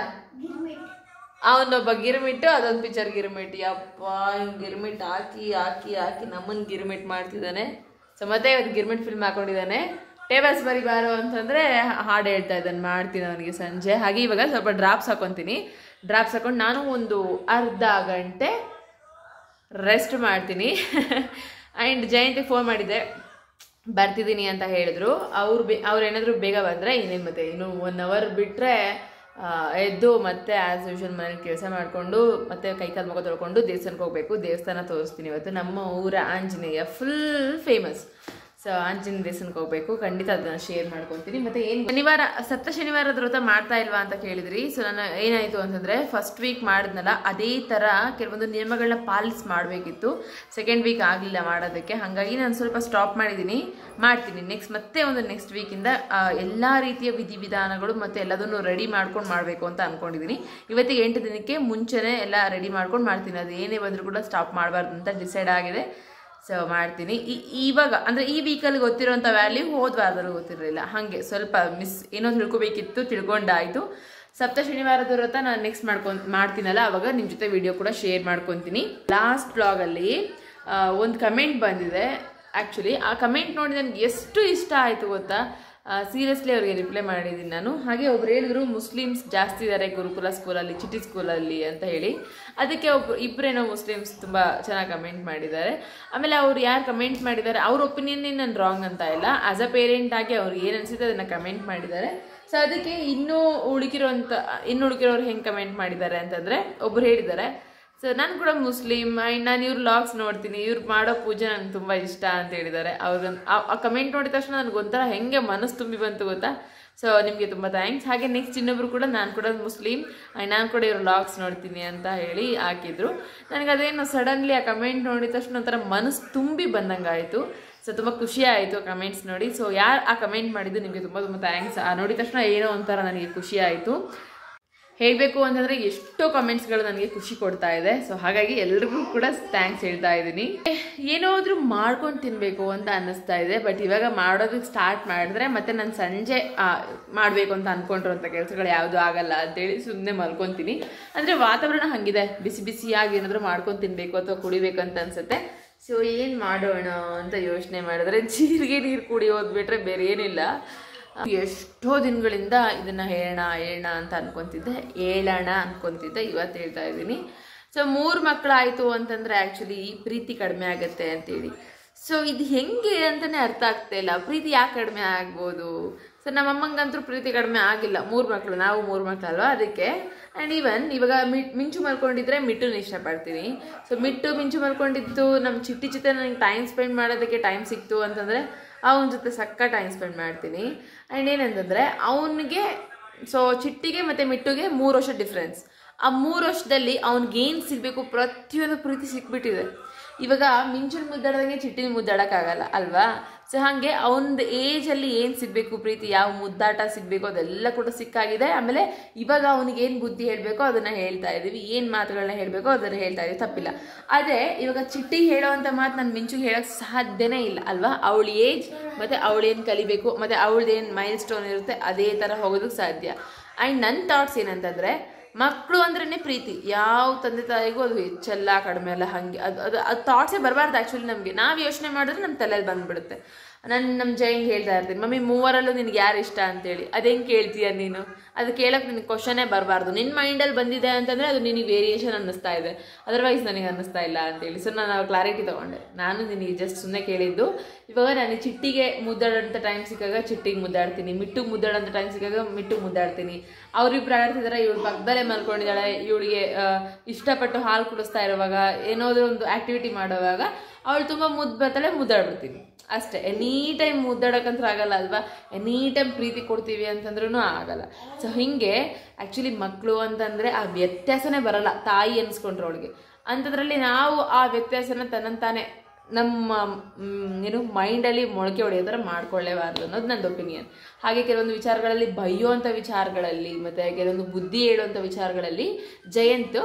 ಅವನೊಬ್ಬ ಗಿರ್ಮಿಟ್ಟು, ಅದೊಂದು ಪಿಕ್ಚರ್ ಗಿರ್ಮಿಟ್. ಯಪ್ಪ ಹಿಂಗೆ ಗಿರ್ಮಿಟ್ ಹಾಕಿ ಹಾಕಿ ಹಾಕಿ ನಮ್ಮನ್ನು ಗಿರ್ಮಿಟ್ ಮಾಡ್ತಿದ್ದಾನೆ. ಸೊ ಮತ್ತೆ ಇವತ್ತು ಗಿರ್ಮಿಟ್ ಫಿಲ್ಮ್ ಹಾಕೊಂಡಿದ್ದಾನೆ. ಟೇಬಲ್ಸ್ ಬರಿ ಬಾರೋ ಅಂತಂದರೆ ಹಾಡು ಹೇಳ್ತಾ ಇದ್ದಾನೆ, ಮಾಡ್ತೀನಿ ಅವನಿಗೆ ಸಂಜೆ. ಹಾಗೆ ಇವಾಗ ಸ್ವಲ್ಪ ಡ್ರಾಪ್ಸ್ ಹಾಕೊತೀನಿ. ಡ್ರಾಪ್ಸ್ ಹಾಕೊಂಡು ನಾನು ಒಂದು ಅರ್ಧ ಗಂಟೆ ರೆಸ್ಟ್ ಮಾಡ್ತೀನಿ. ಆ್ಯಂಡ್ ಜಯಂತಿಗೆ ಫೋನ್ ಮಾಡಿದ್ದೆ, ಬರ್ತಿದ್ದೀನಿ ಅಂತ ಹೇಳಿದ್ರು. ಅವ್ರು ಏನಾದರೂ ಬೇಗ ಬಂದರೆ ಇನ್ನೇನು ಮತ್ತೆ ಇನ್ನು 1 hour ಬಿಟ್ಟರೆ ಎದ್ದು ಮತ್ತೆ ಆ್ಯಸ್ ಯೂಶುವಲ್ ಮನೇಲಿ ಕೆಲಸ ಮಾಡಿಕೊಂಡು ಮತ್ತೆ ಕೈಕಾಲು ಮುಖ ತೊಳ್ಕೊಂಡು ದೇವಸ್ಥಾನಕ್ಕೆ ಹೋಗಬೇಕು. ದೇವಸ್ಥಾನ ತೋರಿಸ್ತೀನಿ ಇವತ್ತು. ನಮ್ಮ ಊರ Anjaneya full famous. So Anjaneya ದೇವಸ್ಥಾನಕ್ಕೆ ಹೋಗಬೇಕು, ಖಂಡಿತ ಅದನ್ನ ಶೇರ್ ಮಾಡ್ಕೊತೀನಿ. ಮತ್ತು ಏನು ಶನಿವಾರದ ವ್ರತ ಮಾಡ್ತಾ ಇಲ್ವಾ ಅಂತ ಕೇಳಿದ್ರಿ. ಸೊ ನಾನು ಏನಾಯಿತು ಅಂತಂದರೆ, ಫಸ್ಟ್ ವೀಕ್ ಮಾಡಿದ್ನಲ್ಲ ಅದೇ ಥರ ಕೆಲವೊಂದು ನಿಯಮಗಳನ್ನ ಪಾಲಿಸಿ ಮಾಡಬೇಕಿತ್ತು. 2nd ವೀಕ್ ಆಗಲಿಲ್ಲ ಮಾಡೋದಕ್ಕೆ. ಹಾಗಾಗಿ ನಾನು ಸ್ವಲ್ಪ ಸ್ಟಾಪ್ ಮಾಡ್ತೀನಿ. ನೆಕ್ಸ್ಟ್ ವೀಕಿಂದ ಎಲ್ಲ ರೀತಿಯ ವಿಧಿವಿಧಾನಗಳು ಮತ್ತು ಎಲ್ಲದನ್ನು ರೆಡಿ ಮಾಡ್ಕೊಂಡು ಮಾಡಬೇಕು ಅಂತ ಅಂದ್ಕೊಂಡಿದ್ದೀನಿ. ಇವತ್ತಿಗೆ 8 ದಿನಕ್ಕೆ ಮುಂಚೆನೇ ಎಲ್ಲ ರೆಡಿ ಮಾಡ್ಕೊಂಡು ಮಾಡ್ತೀನಿ. ಅದು ಏನೇ ಬಂದರೂ ಕೂಡ ಸ್ಟಾಪ್ ಮಾಡಬಾರ್ದು ಅಂತ ಡಿಸೈಡ್ ಆಗಿದೆ. ಸೊ ಮಾಡ್ತೀನಿ. ಇವಾಗ ಅಂದರೆ ಈ ವೀಕಲ್ಲಿ ಗೊತ್ತಿರೋಂಥ ವ್ಯಾಲ್ಯೂ ಹೋದ ವಾರದಲ್ಲಿ ಗೊತ್ತಿರಲಿಲ್ಲ. ಹಾಗೆ ಸ್ವಲ್ಪ ಏನೋ ತಿಳ್ಕೊಬೇಕಿತ್ತು, ತಿಳ್ಕೊಂಡಾಯಿತು. ಶನಿವಾರದ ವ್ರತ ನಾನು ನೆಕ್ಸ್ಟ್ ಮಾಡ್ತೀನಲ್ಲ ಆವಾಗ ನಿಮ್ಮ ಜೊತೆ ವಿಡಿಯೋ ಕೂಡ ಶೇರ್ ಮಾಡ್ಕೊತೀನಿ. ಲಾಸ್ಟ್ ಬ್ಲಾಗಲ್ಲಿ ಒಂದು ಕಮೆಂಟ್ ಬಂದಿದೆ. ಆ್ಯಕ್ಚುಲಿ ಆ ಕಮೆಂಟ್ ನೋಡಿ ನನಗೆ ಎಷ್ಟು ಇಷ್ಟ ಆಯಿತು ಗೊತ್ತಾ. ಸೀರಿಯಸ್ಲಿ ಅವರಿಗೆ ರಿಪ್ಲೈ ಮಾಡಿದ್ದೀನಿ ನಾನು. ಹಾಗೆ ಒಬ್ರು ಹೇಳಿದ್ರು ಮುಸ್ಲಿಮ್ಸ್ ಜಾಸ್ತಿ ಇದ್ದಾರೆ ಗುರುಕುಲ ಸ್ಕೂಲಲ್ಲಿ, ಚಿಟಿ ಸ್ಕೂಲಲ್ಲಿ ಅಂತ ಹೇಳಿ. ಅದಕ್ಕೆ ಇಬ್ಬರೇನೋ ಮುಸ್ಲಿಮ್ಸ್ ತುಂಬ ಚೆನ್ನಾಗಿ ಕಮೆಂಟ್ ಮಾಡಿದ್ದಾರೆ. ಆಮೇಲೆ ಅವ್ರು ಯಾರು ಕಮೆಂಟ್ ಮಾಡಿದ್ದಾರೆ ಅವ್ರ ಒಪಿನಿಯನ್ನೇ ನಾನು ರಾಂಗ್ ಅಂತ ಇಲ್ಲ, ಆ್ಯಸ್ ಅ ಪೇರೆಂಟ್ ಆಗಿ ಅವ್ರಿಗೆ ಏನು ಅನಿಸುತ್ತೆ ಅದನ್ನು ಕಮೆಂಟ್ ಮಾಡಿದ್ದಾರೆ. ಸೊ ಅದಕ್ಕೆ ಇನ್ನೂ ಉಳಿಕಿರೋರು ಹೆಂಗೆ ಕಮೆಂಟ್ ಮಾಡಿದ್ದಾರೆ ಅಂತಂದರೆ, ಒಬ್ರು ಹೇಳಿದ್ದಾರೆ ಸೊ ನಾನು ಕೂಡ ಮುಸ್ಲಿಮ್ ಆ್ಯಂಡ್ ನಾನು ಇವ್ರ ವ್ಲಾಗ್ಸ್ ನೋಡ್ತೀನಿ, ಇವ್ರು ಮಾಡೋ ಪೂಜೆ ನನಗೆ ತುಂಬ ಇಷ್ಟ ಅಂತ ಹೇಳಿದ್ದಾರೆ. ಅವ್ರಿಗೆ ಆ ಕಮೆಂಟ್ ನೋಡಿದ ತಕ್ಷಣ ನನಗೊಂಥರ ಹೆಂಗೆ ಮನಸ್ಸು ತುಂಬಿ ಬಂತು ಗೊತ್ತಾ. ಸೊ ನಿಮಗೆ ತುಂಬ ಥ್ಯಾಂಕ್ಸ್. ಹಾಗೆ ನೆಕ್ಸ್ಟ್ ಇನ್ನೊಬ್ರು ಕೂಡ ನಾನು ಕೂಡ ಮುಸ್ಲಿಮ್ ಆ್ಯಂಡ್ ನಾನು ಕೂಡ ಇವ್ರ ವ್ಲಾಗ್ಸ್ ನೋಡ್ತೀನಿ ಅಂತ ಹೇಳಿ ಹಾಕಿದ್ರು. ನನಗೆ ಅದೇನು ಸಡನ್ಲಿ ಆ ಕಮೆಂಟ್ ನೋಡಿದ ತಕ್ಷಣ ಒಂಥರ ಮನಸ್ಸು ತುಂಬಿ ಬಂದಂಗೆ ಆಯಿತು. ಸೊ ತುಂಬ ಖುಷಿ ಆಯಿತು ಕಮೆಂಟ್ಸ್ ನೋಡಿ. ಸೊ ಯಾರು ಆ ಕಮೆಂಟ್ ಮಾಡಿದ್ದು ನಿಮಗೆ ತುಂಬ ತುಂಬ ಥ್ಯಾಂಕ್ಸ್. ನೋಡಿದ ತಕ್ಷಣ ಏನೋ ಒಂಥರ ನನಗೆ ಖುಷಿ ಆಯಿತು. ಹೇಳಬೇಕು ಅಂತಂದರೆ ಎಷ್ಟೋ ಕಮೆಂಟ್ಸ್ಗಳು ನನಗೆ ಖುಷಿ ಕೊಡ್ತಾ ಇದೆ. ಸೊ ಹಾಗಾಗಿ ಎಲ್ರಿಗೂ ಕೂಡ ಥ್ಯಾಂಕ್ಸ್ ಹೇಳ್ತಾ ಇದ್ದೀನಿ. ಏನಾದರೂ ಮಾಡ್ಕೊಂಡು ತಿನ್ನಬೇಕು ಅಂತ ಅನ್ನಿಸ್ತಾ ಇದೆ. ಬಟ್ ಇವಾಗ ಮಾಡೋದಕ್ಕೆ ಸ್ಟಾರ್ಟ್ ಮಾಡಿದ್ರೆ ಮತ್ತೆ ನಾನು ಸಂಜೆ ಮಾಡಬೇಕು ಅಂತ ಅಂದ್ಕೊಂಡಿರೋಂಥ ಕೆಲಸಗಳು ಯಾವುದೂ ಆಗಲ್ಲ ಅಂತೇಳಿ ಸುಮ್ಮನೆ ಮಲ್ಕೊತೀನಿ. ಅಂದರೆ ವಾತಾವರಣ ಹಾಗಿದೆ, ಬಿಸಿ ಬಿಸಿಯಾಗಿ ಏನಾದರೂ ಮಾಡ್ಕೊಂಡು ತಿನ್ನಬೇಕು ಅಥವಾ ಕುಡಿಬೇಕು ಅಂತ ಅನಿಸುತ್ತೆ. ಸೊ ಏನು ಮಾಡೋಣ ಅಂತ ಯೋಚನೆ ಮಾಡಿದ್ರೆ ಜೀರಿಗೆ ನೀರು ಕುಡಿಯೋದು ಬಿಟ್ಟರೆ ಬೇರೆ ಏನಿಲ್ಲ. ಎಷ್ಟೋ ದಿನಗಳಿಂದ ಇದನ್ನು ಹೇಳೋಣ ಅಂತ ಅನ್ಕೊತಿದ್ದೆ, ಇವತ್ತು ಹೇಳ್ತಾ ಇದ್ದೀನಿ. ಸೊ 3 ಮಕ್ಕಳಾಯಿತು ಅಂತಂದರೆ ಆ್ಯಕ್ಚುಲಿ ಪ್ರೀತಿ ಕಡಿಮೆ ಆಗುತ್ತೆ ಅಂತೇಳಿ. ಸೊ ಇದು ಹೆಂಗೆ ಅಂತಲೇ ಅರ್ಥ ಆಗ್ತಾ ಇಲ್ಲ. ಪ್ರೀತಿ ಯಾಕೆ ಕಡಿಮೆ ಆಗ್ಬೋದು? ಸೊ ನಮ್ಮಮ್ಮಂಗಂತೂ ಪ್ರೀತಿ ಕಡಿಮೆ ಆಗಿಲ್ಲ, 3 ಮಕ್ಕಳು, ನಾವು 3 ಮಕ್ಕಳಲ್ವ ಅದಕ್ಕೆ. ಆ್ಯಂಡ್ ಈವನ್ ಇವಾಗ ಮಿಂಚು ಮಲ್ಕೊಂಡಿದ್ರೆ ಮಿಟ್ಟುನ ಇಷ್ಟಪಡ್ತೀನಿ. ಸೊ ಮಿಂಚು ಮಲ್ಕೊಂಡಿದ್ದು ನಮ್ಮ ಚಿಟ್ಟಿ ಜೊತೆ ನನಗೆ ಟೈಮ್ ಸ್ಪೆಂಡ್ ಮಾಡೋದಕ್ಕೆ ಟೈಮ್ ಸಿಕ್ತು ಅಂತಂದರೆ ಅವನ ಜೊತೆ ಸಕ್ಕ ಟೈಮ್ ಸ್ಪೆಂಡ್ ಮಾಡ್ತೀನಿ. ಆ್ಯಂಡ್ ಏನಂತಂದರೆ ಅವನಿಗೆ, ಸೊ ಚಿಟ್ಟಿಗೆ ಮತ್ತು ಮಿಟ್ಟುಗೆ 3 ವರ್ಷ ಡಿಫ್ರೆನ್ಸ್. ಆ 3 ವರ್ಷದಲ್ಲಿ ಅವ್ನಿಗೇನು ಸಿಗಬೇಕು ಪ್ರತಿಯೊಂದು ಪ್ರೀತಿ ಸಿಕ್ಬಿಟ್ಟಿದೆ. ಇವಾಗ ಮಿಂಚುನ ಮುದ್ದಾಡ್ದಂಗೆ ಚಿಟ್ಟಿನ ಮುದ್ದಾಡೋಕ್ಕಾಗಲ್ಲ ಅಲ್ವಾ. ಸೊ ಹಾಗೆ ಅವನದು ಏಜಲ್ಲಿ ಏನು ಸಿಗಬೇಕು ಪ್ರೀತಿ, ಯಾವ ಮುದ್ದಾಟ ಸಿಗಬೇಕು ಅದೆಲ್ಲ ಕೂಡ ಸಿಕ್ಕಾಗಿದೆ. ಆಮೇಲೆ ಇವಾಗ ಅವನಿಗೇನು ಬುದ್ಧಿ ಹೇಳಬೇಕೋ ಅದನ್ನು ಹೇಳ್ತಾ ಇದ್ದೀವಿ, ಏನು ಮಾತುಗಳನ್ನ ಹೇಳಬೇಕೋ ಅದನ್ನು ಹೇಳ್ತಾ ಇದ್ದೀವಿ, ತಪ್ಪಿಲ್ಲ. ಅದೇ ಇವಾಗ ಚಿಟ್ಟಿ ಹೇಳೋವಂಥ ಮಾತು ನಾನು ಮಿಂಚುಗೆ ಹೇಳೋಕ್ಕೆ ಸಾಧ್ಯನೇ ಇಲ್ಲ ಅಲ್ವಾ. ಅವಳ ಏಜ್ ಮತ್ತು ಅವಳೇನು ಕಲಿಬೇಕು ಮತ್ತು ಅವಳದೇನು ಮೈಲ್ ಸ್ಟೋನ್ ಇರುತ್ತೆ ಅದೇ ಥರ ಹೋಗೋದಕ್ಕೆ ಸಾಧ್ಯ. ಆ್ಯಂಡ್ ನನ್ನ ಥಾಟ್ಸ್ ಏನಂತಂದರೆ, ಮಕ್ಕಳು ಅಂದ್ರೇ ಪ್ರೀತಿ, ಯಾವ ತಂದೆ ತಾಯಿಗೂ ಅದು ಹೆಚ್ಚಲ್ಲ ಕಡಿಮೆ ಅಲ್ಲ, ಹಾಗೆ ಅದು ಥಾಟ್ಸೇ ಬರಬಾರ್ದು ಆ್ಯಕ್ಚುಲಿ ನಮಗೆ. ನಾವು ಯೋಚನೆ ಮಾಡಿದ್ರೆ ನಮ್ಮ ತಲೆಯಲ್ಲಿ ಬಂದುಬಿಡುತ್ತೆ. ನಮ್ಮ ಜೈಂಗೆ ಹೇಳ್ತಾ ಇರ್ತೀನಿ, ಮಮ್ಮಿ 3ರಲ್ಲೂ ನಿನಗೆ ಯಾರು ಇಷ್ಟ ಅಂತೇಳಿ. ಅದೇನು ಕೇಳ್ತೀಯ ನೀನು? ಅದು ಕೇಳೋಕ್ಕೆ ನಿನಗೆ ಕ್ವಶನೇ ಬರಬಾರ್ದು. ನಿನ್ನ ಮೈಂಡಲ್ಲಿ ಬಂದಿದೆ ಅಂತಂದರೆ ಅದು ನಿನಗೆ ವೇರಿಯೇಷನ್ ಅನ್ನಿಸ್ತಾ ಇದೆ, ಅದರ್ವೈಸ್ ನನಗೆ ಅನ್ನಿಸ್ತಾ ಇಲ್ಲ ಅಂತೇಳಿ. ಸೊ ನಾನು ಕ್ಲಾರಿಟಿ ತೊಗೊಂಡೆ. ನಾನು ನಿನಗೆ ಜಸ್ಟ್ ಸುಮ್ಮನೆ ಕೇಳಿದ್ದು. ಇವಾಗ ನಾನು ಚಿಟ್ಟಿಗೆ ಮುದ್ದಾಡೋಂಥ ಟೈಮ್ ಸಿಕ್ಕಾಗ ಚಿಟ್ಟಿಗೆ ಮುದ್ದಾಡ್ತೀನಿ, ಮಿಟ್ಟುಗೆ ಮುದ್ದಾಡೋಂಥ ಟೈಮ್ ಸಿಕ್ಕಾಗ ಮಿಟ್ಟುಗೆ ಮುದ್ದಾಡ್ತೀನಿ. ಅವರಿಬ್ರು ಆಡ್ತಿದ್ದಾರೆ, ಇವಳು ಪಕ್ಕದಲ್ಲೇ ಮಲ್ಕೊಂಡಿದ್ದಾಳೆ, ಇವಳಿಗೆ ಇಷ್ಟಪಟ್ಟು ಹಾಲು ಕುಡಿಸ್ತಾ ಇರುವಾಗ ಏನಾದರೂ ಒಂದು ಆ್ಯಕ್ಟಿವಿಟಿ ಮಾಡುವಾಗ ಅವಳು ತುಂಬ ಮುದ್ದು ಬರ್ತಾಳೆ, ಮುದ್ದಾಡ್ಬಿಡ್ತೀನಿ ಅಷ್ಟೇ. ಎನಿ ಟೈಮ್ ಮುದ್ದಾಡೋಕ್ಕಂತೂ ಆಗಲ್ಲ ಅಲ್ವಾ. ಎನಿ ಟೈಮ್ ಪ್ರೀತಿ ಕೊಡ್ತೀವಿ ಅಂತಂದ್ರೂ ಆಗಲ್ಲ. ಸೊ ಹೀಗೆ ಆ್ಯಕ್ಚುಲಿ ಮಕ್ಕಳು ಅಂತಂದರೆ ಆ ವ್ಯತ್ಯಾಸನೇ ಬರಲ್ಲ ತಾಯಿ ಅನ್ಸ್ಕೊಂಡ್ರೆ ಅವಳಿಗೆ. ಅಂಥದ್ರಲ್ಲಿ ನಾವು ಆ ವ್ಯತ್ಯಾಸನ ತನ್ನಂತಾನೆ ನಮ್ಮ ಮೈಂಡಲ್ಲಿ ಮೊಳಕೆ ಹೊಡೆಯೋ ಥರ ಮಾಡ್ಕೊಳ್ಳೇಬಾರ್ದು ಅನ್ನೋದು ನನ್ನ ಒಪಿನಿಯನ್. ಹಾಗೆ ಕೆಲವೊಂದು ವಿಚಾರಗಳಲ್ಲಿ ಬೈಯೋವಂಥ ವಿಚಾರಗಳಲ್ಲಿ ಮತ್ತು ಕೆಲವೊಂದು ಬುದ್ಧಿ ಹೇಳುವಂಥ ವಿಚಾರಗಳಲ್ಲಿ ಜಯಂತ್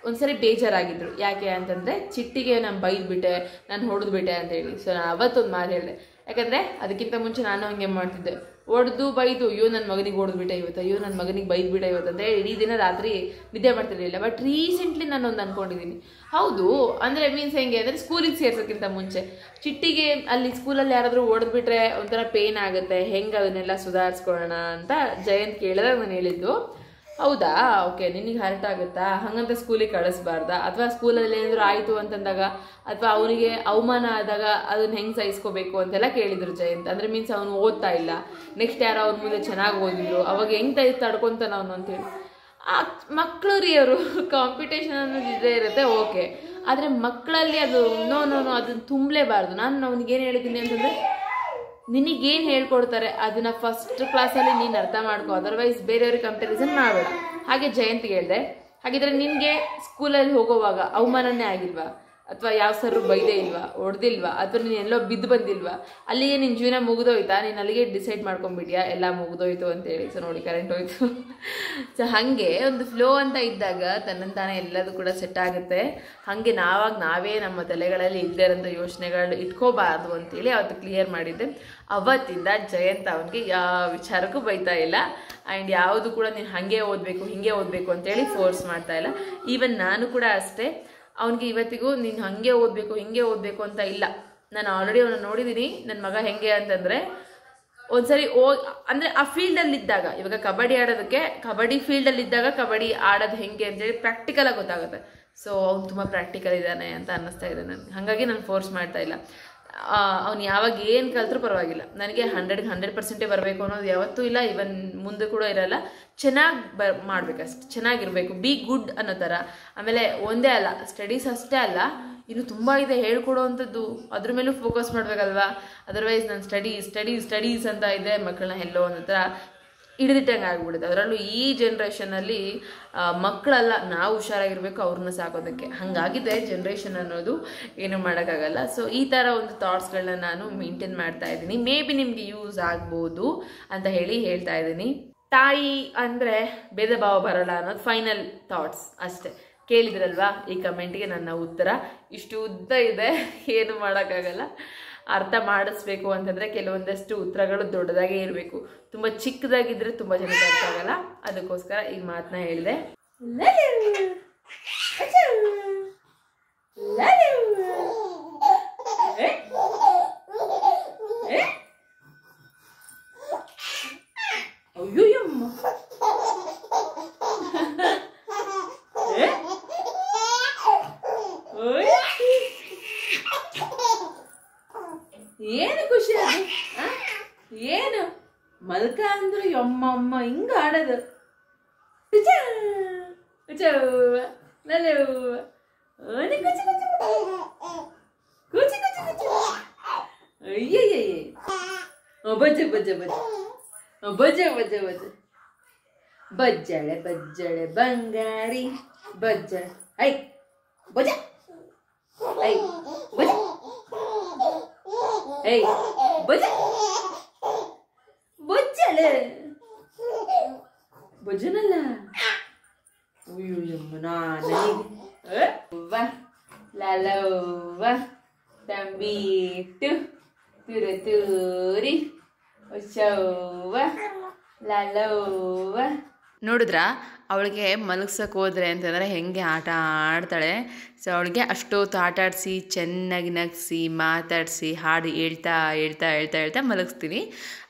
ಒಂದ್ಸರಿ ಬೇಜಾರಾಗಿದ್ರು. ಯಾಕೆ ಅಂತಂದರೆ ಚಿಟ್ಟಿಗೆ ನಾನು ಬೈದ್ಬಿಟ್ಟೆ, ನಾನು ಹೊಡೆದ್ಬಿಟ್ಟೆ ಅಂತೇಳಿ. ಸೊ ನಾನು ಅವತ್ತೊಂದು ಮಾತು ಹೇಳಿದೆ. ಯಾಕಂದರೆ ಅದಕ್ಕಿಂತ ಮುಂಚೆ ನಾನು ಹಂಗೆ ಮಾಡ್ತಿದ್ದೆ, ಹೊಡೆದು ಬೈದು, ಅಯ್ಯೋ ನನ್ನ ಮಗನಿಗೆ ಹೊಡೆದ್ಬಿಟ್ಟೆ ಇವತ್ತು, ಅಯ್ಯೋ ನನ್ನ ಮಗನಿಗೆ ಬೈದ್ಬಿಟ್ಟೆ ಇವತ್ತು ಅಂತ ಹೇಳಿ ಇಡೀ ದಿನ ರಾತ್ರಿ ನಿದ್ದೆ ಮಾಡ್ತಿರಲಿಲ್ಲ. ಬಟ್ ರೀಸೆಂಟ್ಲಿ ನಾನೊಂದು ಅಂದ್ಕೊಂಡಿದ್ದೀನಿ. ಹೌದು ಅಂದರೆ ಮೀನ್ಸ್ ಹೆಂಗೆ ಅಂದರೆ ಸ್ಕೂಲಿಗೆ ಸೇರ್ಸೋಕ್ಕಿಂತ ಮುಂಚೆ ಚಿಟ್ಟಿಗೆ ಅಲ್ಲಿ ಸ್ಕೂಲಲ್ಲಿ ಯಾರಾದರೂ ಹೊಡೆದ್ಬಿಟ್ರೆ ಒಂಥರ ಪೇನ್ ಆಗುತ್ತೆ, ಹೆಂಗೆ ಅದನ್ನೆಲ್ಲ ಸುಧಾರಿಸ್ಕೊಳ್ಳೋಣ ಅಂತ ಜಯಂತ್ ಕೇಳಿದಾಗ ನಾನು ಹೇಳಿದ್ದು. ಹೌದಾ, ಓಕೆ, ನಿನಗೆ ಹರ್ಟ್ ಆಗುತ್ತಾ, ಹಾಗಂತ ಸ್ಕೂಲಿಗೆ ಕಳಿಸ್ಬಾರ್ದಾ? ಅಥವಾ ಸ್ಕೂಲಲ್ಲಿ ಏನಾದರೂ ಆಯಿತು ಅಂತಂದಾಗ ಅಥವಾ ಅವನಿಗೆ ಅವಮಾನ ಆದಾಗ ಅದನ್ನ ಹೆಂಗೆ ಸಹಿಸ್ಕೋಬೇಕು ಅಂತೆಲ್ಲ ಕೇಳಿದ್ರು ಜಯಂತ್. ಅಂದರೆ ಮೀನ್ಸ್ ಅವನು ಓದ್ತಾ ಇಲ್ಲ, ನೆಕ್ಸ್ಟ್ ಯಾರೋ ಅವ್ನ ಮುಂದೆ ಚೆನ್ನಾಗಿ ಓದಿದ್ರು, ಅವಾಗ ಹೆಂಗೆ ತಡ್ಕೊತಾನ ಅವನು ಅಂತೇಳಿ. ಆ ಮಕ್ಕಳು ರೀ ಅವರು ಕಾಂಪಿಟೇಷನ್ ಅನ್ನೋದು ಇದೇ ಇರುತ್ತೆ, ಓಕೆ. ಆದರೆ ಮಕ್ಕಳಲ್ಲಿ ಅದು ನೋ ಅದನ್ನು ತುಂಬಲೇಬಾರ್ದು. ನಾನು ಅವನಿಗೇನು ಹೇಳಿದ್ದೀನಿ ಅಂತಂದರೆ, ನಿನಗೇನು ಹೇಳ್ಕೊಡ್ತಾರೆ ಅದನ್ನು ಫಸ್ಟ್ ಕ್ಲಾಸಲ್ಲಿ ನೀನು ಅರ್ಥ ಮಾಡ್ಕೋ, ಅದರ್ವೈಸ್ ಬೇರೆಯವ್ರಿಗೆ ಕಂಪ್ಯಾರಿಸನ್ ಮಾಡಬೇಡ. ಹಾಗೆ ಜಯಂತ್ಗೆ ಹೇಳಿದೆ, ಹಾಗಿದ್ರೆ ನಿನಗೆ ಸ್ಕೂಲಲ್ಲಿ ಹೋಗೋವಾಗ ಅವಮಾನನೇ ಆಗಿಲ್ವಾ? ಅಥವಾ ಯಾವ ಸರ್ ಬೈದೇ ಇಲ್ವಾ, ಹೊಡೆದಿಲ್ವಾ, ಅಥವಾ ನೀನು ಎಲ್ಲೋ ಬಿದ್ದು ಬಂದಿಲ್ವಾ? ಅಲ್ಲಿಗೆ ನಿನ್ನ ಜೀವನ ಮುಗಿದೋಯ್ತಾ? ನೀನು ಅಲ್ಲಿಗೆ ಡಿಸೈಡ್ ಮಾಡ್ಕೊಂಡ್ಬಿಟ್ಯಾ ಎಲ್ಲ ಮುಗಿದೋಯ್ತು ಅಂತೇಳಿ. ಸೊ ನೋಡಿ, ಕರೆಂಟ್ ಹೋಯ್ತು. ಸೊ ಹಾಗೆ ಒಂದು ಫ್ಲೋ ಅಂತ ಇದ್ದಾಗ ತನ್ನಂತಾನೆ ಎಲ್ಲದೂ ಕೂಡ ಸೆಟ್ ಆಗುತ್ತೆ. ಹಾಗೆ ನಾವೇ ನಮ್ಮ ತಲೆಗಳಲ್ಲಿ ಇಲ್ಲದೇ ಇರೋಂಥ ಯೋಚನೆಗಳು ಇಟ್ಕೋಬಾರ್ದು ಅಂತೇಳಿ ಅವತ್ತು ಕ್ಲಿಯರ್ ಮಾಡಿದ್ದೆ. ಅವತ್ತಿಂದ ಜಯಂತ್ ಅವನಿಗೆ ಯಾವ ವಿಚಾರಕ್ಕೂ ಬೈತಾ ಇಲ್ಲ. ಆ್ಯಂಡ್ ಯಾವುದು ಕೂಡ ನೀನು ಹಾಗೆ ಓದಬೇಕು ಹಿಂಗೆ ಓದಬೇಕು ಅಂತೇಳಿ ಫೋರ್ಸ್ ಮಾಡ್ತಾ ಇಲ್ಲ. ಈವನ್ ನಾನು ಕೂಡ ಅಷ್ಟೇ, ಅವನಿಗೆ ಇವತ್ತಿಗೂ ನೀನು ಹಾಗೆ ಓದಬೇಕು ಹಿಂಗೆ ಓದಬೇಕು ಅಂತ ಇಲ್ಲ. ನಾನು ಆಲ್ರೆಡಿ ಅವನ್ನ ನೋಡಿದ್ದೀನಿ. ನನ್ನ ಮಗ ಹೆಂಗೆ ಅಂತಂದರೆ ಒಂದ್ಸರಿ ಅಂದರೆ ಆ ಫೀಲ್ಡಲ್ಲಿದ್ದಾಗ, ಇವಾಗ ಕಬಡ್ಡಿ ಆಡೋದಕ್ಕೆ ಕಬಡ್ಡಿ ಫೀಲ್ಡಲ್ಲಿದ್ದಾಗ ಕಬಡ್ಡಿ ಆಡೋದು ಹೆಂಗೆ ಅಂತೇಳಿ ಪ್ರಾಕ್ಟಿಕಲಾಗಿ ಗೊತ್ತಾಗುತ್ತೆ. ಸೊ ಅವ್ನು ತುಂಬ ಪ್ರಾಕ್ಟಿಕಲ್ ಇದ್ದಾನೆ ಅಂತ ಅನ್ನಿಸ್ತಾ ಇದೆ ನನಗೆ. ಹಾಗಾಗಿ ನಾನು ಫೋರ್ಸ್ ಮಾಡ್ತಾ ಇಲ್ಲ. ಅವ್ನು ಯಾವಾಗ ಏನು ಕಲ್ತ್ರೂ ಪರವಾಗಿಲ್ಲ, ನನಗೆ 100% ಬರಬೇಕು ಅನ್ನೋದು ಯಾವತ್ತೂ ಇಲ್ಲ, ಇವನ್ ಮುಂದೆ ಕೂಡ ಇರಲ್ಲ. ಚೆನ್ನಾಗಿ ಮಾಡ್ಬೇಕಷ್ಟು, ಚೆನ್ನಾಗಿರಬೇಕು, ಬಿ ಗುಡ್ ಅನ್ನೋ ಥರ. ಆಮೇಲೆ ಒಂದೇ ಅಲ್ಲ, ಸ್ಟಡೀಸ್ ಅಷ್ಟೇ ಅಲ್ಲ, ಇನ್ನು ತುಂಬ ಇದೆ ಹೇಳ್ಕೊಡೋವಂಥದ್ದು, ಅದ್ರ ಮೇಲೂ ಫೋಕಸ್ ಮಾಡಬೇಕಲ್ವಾ. ಅದರ್ವೈಸ್ ನಾನು ಸ್ಟಡೀಸ್ ಅಂತ ಇದೆ, ಮಕ್ಕಳನ್ನ ಎಲ್ಲೋ ಅನ್ನೋ ಥರ ಹಿಡಿದಿಟ್ಟಂಗೆ ಆಗ್ಬಿಡುತ್ತೆ. ಅದರಲ್ಲೂ ಈ ಜನ್ರೇಷನಲ್ಲಿ ಮಕ್ಕಳಲ್ಲ, ನಾವು ಹುಷಾರಾಗಿರ್ಬೇಕು ಅವ್ರನ್ನ ಸಾಕೋದಕ್ಕೆ. ಹಾಗಾಗಿದೆ ಜನ್ರೇಷನ್ ಅನ್ನೋದು, ಏನು ಮಾಡೋಕ್ಕಾಗಲ್ಲ. ಸೊ ಈ ಥರ ಒಂದು ಥಾಟ್ಸ್ಗಳನ್ನ ನಾನು ಮೇಂಟೈನ್ ಮಾಡ್ತಾ ಇದ್ದೀನಿ. ಮೇ ಬಿ ನಿಮಗೆ ಯೂಸ್ ಆಗ್ಬೋದು ಅಂತ ಹೇಳ್ತಾ ಇದ್ದೀನಿ. ತಾಯಿ ಅಂದರೆ ಭೇದ ಭಾವ ಬರಲ್ಲ ಅನ್ನೋದು ಫೈನಲ್ ಥಾಟ್ಸ್ ಅಷ್ಟೇ. ಕೇಳಿದ್ರಲ್ವಾ ಈ ಕಮೆಂಟ್ಗೆ ನನ್ನ ಉತ್ತರ. ಇಷ್ಟು ಉದ್ದ ಇದೆ, ಏನು ಮಾಡೋಕ್ಕಾಗಲ್ಲ. ಅರ್ಥ ಮಾಡಿಸ್ಬೇಕು ಅಂತಂದರೆ ಕೆಲವೊಂದಷ್ಟು ಉತ್ತರಗಳು ದೊಡ್ಡದಾಗೇ ಇರಬೇಕು. ತುಂಬ ಚಿಕ್ಕದಾಗಿದ್ದರೆ ತುಂಬ ಜನಕ್ಕೆ ಅರ್ಥ ಆಗಲ್ಲ. ಅದಕ್ಕೋಸ್ಕರ ಈ ಮಾತನ್ನ ಹೇಳಿದೆ. ಅಯ್ಯೋಯ್ಯಮ್ಮ, ಏನು ಖುಷಿ ಅದು, ಏನು ಮಲ್ಕ ಅಂದ್ರೆ ಅಮ್ಮ ಹಿಂಗ ಆಡೋದು. ಅಯ್ಯಯ್ಯ ಬಜ್ಜ ಬಜ್ಜ ಬಜ್ಜ ಬಜ್ಜ ಬಜ್ಜ ಬಜ್ಜ ಬಜ್ಜಳೆ ಬಜ್ಜಳೆ ಬಂಗಾರಿ ಬಜ್ಜ ಐ ಬಜ ಐ ಬಜ ಐ ಬಜ ಬಜ್ಜಳೆ ಬಜ್ಜನಲ್ಲ. ಅಯ್ಯೋಯ್ಯಮ್ಮ ನನಗೆ ಲಲವ್ವ ತಂಬಿಟ್ಟು ತುರತೂರಿ ಒಚ್ಚವ್ವ ಲಲವ್ವ. ನೋಡಿದ್ರಾ ಅವಳಿಗೆ ಮಲಗ್ಸಕ್ಕೆ ಹೋದ್ರೆ ಅಂತಂದರೆ ಹೆಂಗೆ ಆಟ ಆಡ್ತಾಳೆ. ಸೊ ಅವಳಿಗೆ ಅಷ್ಟೊತ್ತು ಆಟ ಆಡಿಸಿ ಚೆನ್ನಾಗಿ ನಗಿಸಿ ಮಾತಾಡಿಸಿ ಹಾಡು ಹೇಳ್ತಾ ಮಲಗಿಸ್ತೀನಿ.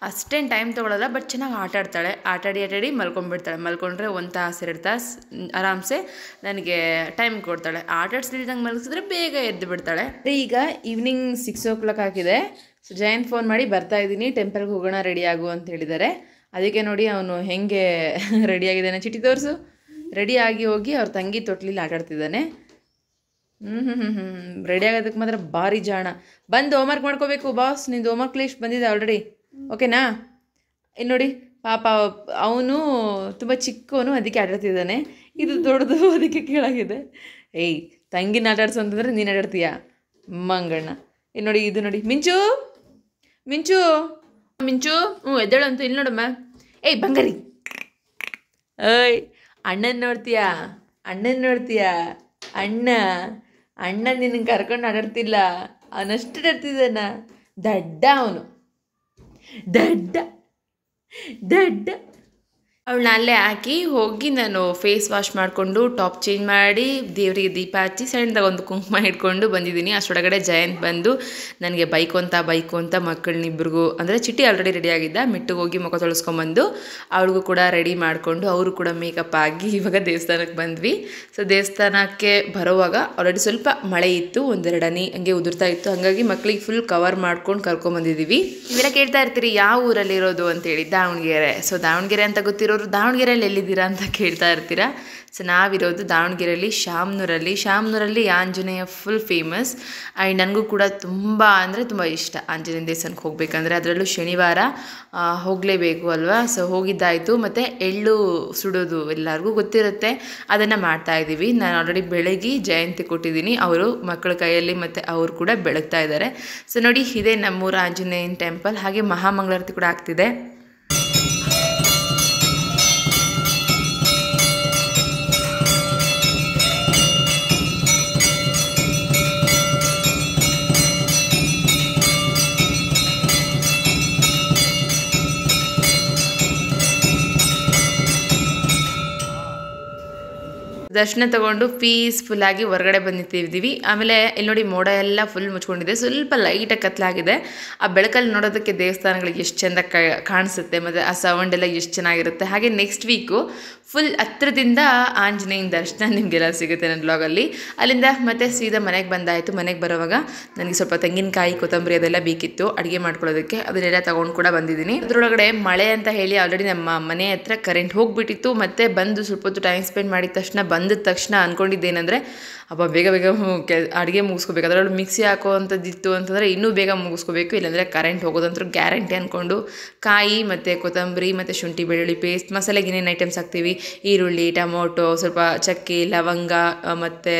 ಅಷ್ಟೇನು ಟೈಮ್ ತೊಗೊಳಲ್ಲ, ಬಟ್ ಚೆನ್ನಾಗಿ ಆಟಾಡಿ ಮಲ್ಕೊಂಡ್ಬಿಡ್ತಾಳೆ. ಮಲ್ಕೊಂಡ್ರೆ 1 ತಾಸು 2 ತಾಸು ಆರಾಮ್ಸೆ ನನಗೆ ಟೈಮ್ ಕೊಡ್ತಾಳೆ. ಆಟಾಡ್ಸ್ಲಿದ್ದಂಗೆ ಮಲಗಿಸಿದ್ರೆ ಬೇಗ ಎದ್ದು ಬಿಡ್ತಾಳೆ. ಈಗ ಈವ್ನಿಂಗ್ 6 o'clock ಆಗಿದೆ. ಸೊ ಜಯಂತ್ ಫೋನ್ ಮಾಡಿ ಬರ್ತಾಯಿದ್ದೀನಿ, ಟೆಂಪಲ್ಗೆ ಹೋಗೋಣ, ರೆಡಿ ಆಗು ಅಂತ ಹೇಳಿದ್ದಾರೆ. ಅದಕ್ಕೆ ನೋಡಿ ಅವನು ಹೆಂಗೆ ರೆಡಿಯಾಗಿದ್ದಾನೆ. ಚಿಟಿ ತೋರಿಸು. ರೆಡಿಯಾಗಿ ಹೋಗಿ ಅವ್ರ ತಂಗಿ ತೊಟ್ಲಿಲ್ಲಿ ಆಟಾಡ್ತಿದ್ದಾನೆ. ರೆಡಿ ಆಗೋದಕ್ಕೆ ಮಾತ್ರ ಭಾರಿ ಜಾಣ. ಬಂದು ಹೋಮ್ವರ್ಕ್ ಮಾಡ್ಕೋಬೇಕು ಬಾಸ್, ನಿಂದು ಹೋಮ್ವರ್ಕ್ ಲಿಸ್ಟ್ ಬಂದಿದೆ ಆಲ್ರೆಡಿ, ಓಕೆನಾ? ಇನ್ನು ನೋಡಿ ಪಾಪ ಅವನು ತುಂಬ ಚಿಕ್ಕವನು, ಅದಕ್ಕೆ ಆಟಾಡ್ತಿದ್ದಾನೆ. ಇದು ದೊಡ್ಡದು, ಅದಕ್ಕೆ ಕೇಳಾಗಿದೆ. ಏಯ್ ತಂಗಿನ ಆಟಾಡ್ಸು ಅಂತಂದರೆ ನೀನು ಆಟಾಡ್ತೀಯಾ ಮಂಗಣ್ಣ. ಇನ್ನು ನೋಡಿ, ಇದು ನೋಡಿ ಮಿಂಚು ಮಿಂಚು ಮಿಂಚು ಎದ್ದೇಳು ಅಂತ. ಇಲ್ಲಿ ನೋಡಮ್ಮ. ಏಯ್ ಬಂಗಾರಿ, ಏಯ್ ಅಣ್ಣನ ನೋಡ್ತೀಯಾ ಅಣ್ಣ ನಿನಗೆ ಕರ್ಕೊಂಡು ಆಟಾಡ್ತಿಲ್ಲ, ಅವನಷ್ಟು ಆಡ್ತಿದ್ದಾನ. ಅವನು ದಡ್ಡ. ಅವಳನ್ನ ಅಲ್ಲೇ ಹಾಕಿ ಹೋಗಿ ನಾನು ಫೇಸ್ ವಾಶ್ ಮಾಡಿಕೊಂಡು ಟಾಪ್ ಚೇಂಜ್ ಮಾಡಿ ದೇವರಿಗೆ ದೀಪ ಹಚ್ಚಿ ಸಣ್ಣದಾಗ ಒಂದು ಕುಂಕುಮ ಇಟ್ಕೊಂಡು ಬಂದಿದ್ದೀನಿ. ಅಷ್ಟೊಳಗಡೆ ಜಯಂತ್ ಬಂದು ನನಗೆ ಬೈಕು ಅಂತ ಮಕ್ಕಳನ್ನಿಬ್ರಿಗೂ, ಅಂದರೆ ಚಿಟ್ಟಿ ಆಲ್ರೆಡಿ ರೆಡಿ ಆಗಿದ್ದ, ಮಿಟ್ಟಿಗೆ ಹೋಗಿ ಮುಖ ತೊಳಸ್ಕೊಂಬಂದು ಅವಳಿಗೂ ಕೂಡ ರೆಡಿ ಮಾಡಿಕೊಂಡು ಅವರು ಕೂಡ ಮೇಕಪ್ ಆಗಿ ಇವಾಗ ದೇವಸ್ಥಾನಕ್ಕೆ ಬಂದ್ವಿ. ಸೊ ದೇವಸ್ಥಾನಕ್ಕೆ ಬರೋವಾಗ ಆಲ್ರೆಡಿ ಸ್ವಲ್ಪ ಮಳೆ ಇತ್ತು, 1-2 ಹನಿ ಹಂಗೆ ಉದುರ್ತಾ ಇತ್ತು. ಹಾಗಾಗಿ ಮಕ್ಕಳಿಗೆ ಫುಲ್ ಕವರ್ ಮಾಡ್ಕೊಂಡು ಕರ್ಕೊಂಬಂದಿದ್ದೀವಿ. ಇವೆಲ್ಲ ಕೇಳ್ತಾ ಇರ್ತೀರಿ ಯಾವ ಊರಲ್ಲಿರೋದು ಅಂತೇಳಿ. ದಾವಣಗೆರೆ. ಸೊ ದಾವಣಗೆರೆ ಅಂತ ಗೊತ್ತಿರೋರು ದಾವಣಗೆರೆಯಲ್ಲಿ ಎಲ್ಲಿದ್ದೀರಾ ಅಂತ ಕೇಳ್ತಾ ಇರ್ತೀರಾ. ಸೊ ನಾವಿರೋದು ದಾವಣಗೆರೆಯಲ್ಲಿ ಶಾಮ್ನೂರಲ್ಲಿ ಆಂಜನೇಯ ಫುಲ್ ಫೇಮಸ್. ಆ್ಯಂಡ್ ನನಗೂ ಕೂಡ ತುಂಬ ಇಷ್ಟ ಆಂಜನೇಯ ದೇವಸ್ಥಾನಕ್ಕೆ ಹೋಗಬೇಕಂದ್ರೆ. ಅದರಲ್ಲೂ ಶನಿವಾರ ಹೋಗಲೇಬೇಕು ಅಲ್ವಾ. ಸೊ ಹೋಗಿದ್ದಾಯಿತು. ಮತ್ತು ಎಳ್ಳು ಸುಡೋದು ಎಲ್ಲರಿಗೂ ಗೊತ್ತಿರುತ್ತೆ, ಅದನ್ನು ಮಾಡ್ತಾಯಿದ್ದೀವಿ. ನಾನು ಆಲ್ರೆಡಿ ಬೆಳಗ್ಗೆ ಜಯಂತಿ ಕೊಟ್ಟಿದ್ದೀನಿ, ಅವರು ಮಕ್ಕಳ ಕೈಯಲ್ಲಿ ಮತ್ತು ಅವರು ಕೂಡ ಬೆಳಗ್ತಾ ಇದ್ದಾರೆ. ಸೊ ನೋಡಿ, ಇದೇ ನಮ್ಮೂರ ಆಂಜನೇಯನ ಟೆಂಪಲ್. ಹಾಗೆ ಮಹಾಮಂಗಳಾರತಿ ಕೂಡ ಆಗ್ತಿದೆ. ದರ್ಶನ ತೊಗೊಂಡು ಪೀಸ್ಫುಲ್ಲಾಗಿ ಹೊರಗಡೆ ಬಂದಿದ್ದೀವಿ. ಆಮೇಲೆ ಇಲ್ಲಿ ನೋಡಿ ಮೋಡ ಎಲ್ಲ ಫುಲ್ ಮುಚ್ಕೊಂಡಿದೆ, ಸ್ವಲ್ಪ ಲೈಟಾಗಿ ಕತ್ಲಾಗಿದೆ. ಆ ಬೆಳಕಲ್ಲಿ ನೋಡೋದಕ್ಕೆ ದೇವಸ್ಥಾನಗಳಿಗೆ ಎಷ್ಟು ಚೆಂದ ಕಾಣಿಸುತ್ತೆ, ಮತ್ತು ಆ ಸೌಂಡ್ ಎಲ್ಲ ಎಷ್ಟು ಚೆನ್ನಾಗಿರುತ್ತೆ. ಹಾಗೆ ನೆಕ್ಸ್ಟ್ ವೀಕು ಫುಲ್ ಹತ್ರದಿಂದ ಆಂಜನೇಯನ ದರ್ಶನ ನಿಮಗೆಲ್ಲ ಸಿಗುತ್ತೆ ನನ್ನ ಬ್ಲಾಗಲ್ಲಿ. ಅಲ್ಲಿಂದ ಮತ್ತೆ ಸೀದಾ ಮನೆಗೆ ಬಂದಾಯಿತು. ಮನೆಗೆ ಬರೋವಾಗ ನನಗೆ ಸ್ವಲ್ಪ ತೆಂಗಿನಕಾಯಿ, ಕೊತ್ತಂಬರಿ ಅದೆಲ್ಲ ಬೇಕಿತ್ತು ಅಡುಗೆ ಮಾಡ್ಕೊಳ್ಳೋದಕ್ಕೆ, ಅದನ್ನೆಲ್ಲ ತೊಗೊಂಡು ಕೂಡ ಬಂದಿದ್ದೀನಿ. ಅದರೊಳಗಡೆ ಮಳೆ ಅಂತ ಹೇಳಿ ಆಲ್ರೆಡಿ ನಮ್ಮ ಮನೆ ಹತ್ರ ಕರೆಂಟ್ ಹೋಗಿಬಿಟ್ಟಿತ್ತು. ಮತ್ತು ಬಂದು ಸ್ವಲ್ಪ ಹೊತ್ತು ಟೈಮ್ ಸ್ಪೆಂಡ್ ಮಾಡಿದ ತಕ್ಷಣ ಅಂದ್ಕೊಂಡಿದ್ದೇನೆಂದರೆ ಅಪ್ಪ ಬೇಗ ಅಡುಗೆ ಮುಗಿಸ್ಕೋಬೇಕು. ಅದರೊಳಗೆ ಮಿಕ್ಸಿ ಹಾಕೋವಂಥದ್ದಿತ್ತು ಅಂತಂದರೆ ಇನ್ನೂ ಬೇಗ ಮುಗಿಸ್ಕೋಬೇಕು, ಇಲ್ಲಾಂದರೆ ಕರೆಂಟ್ ಹೋಗೋದಂತೂ ಗ್ಯಾರಂಟಿ ಅಂದ್ಕೊಂಡು ಕಾಯಿ ಮತ್ತು ಕೊತ್ತಂಬರಿ ಮತ್ತು ಶುಂಠಿ ಬೆಳ್ಳುಳ್ಳಿ ಪೇಸ್ಟ್, ಮಸಾಲೆಗೆ ಏನೇನು ಐಟಮ್ಸ್ ಹಾಕ್ತೀವಿ, ಈರುಳ್ಳಿ, ಟೊಮೊಟೊ, ಸ್ವಲ್ಪ ಚಕ್ಕೆ, ಲವಂಗ ಮತ್ತು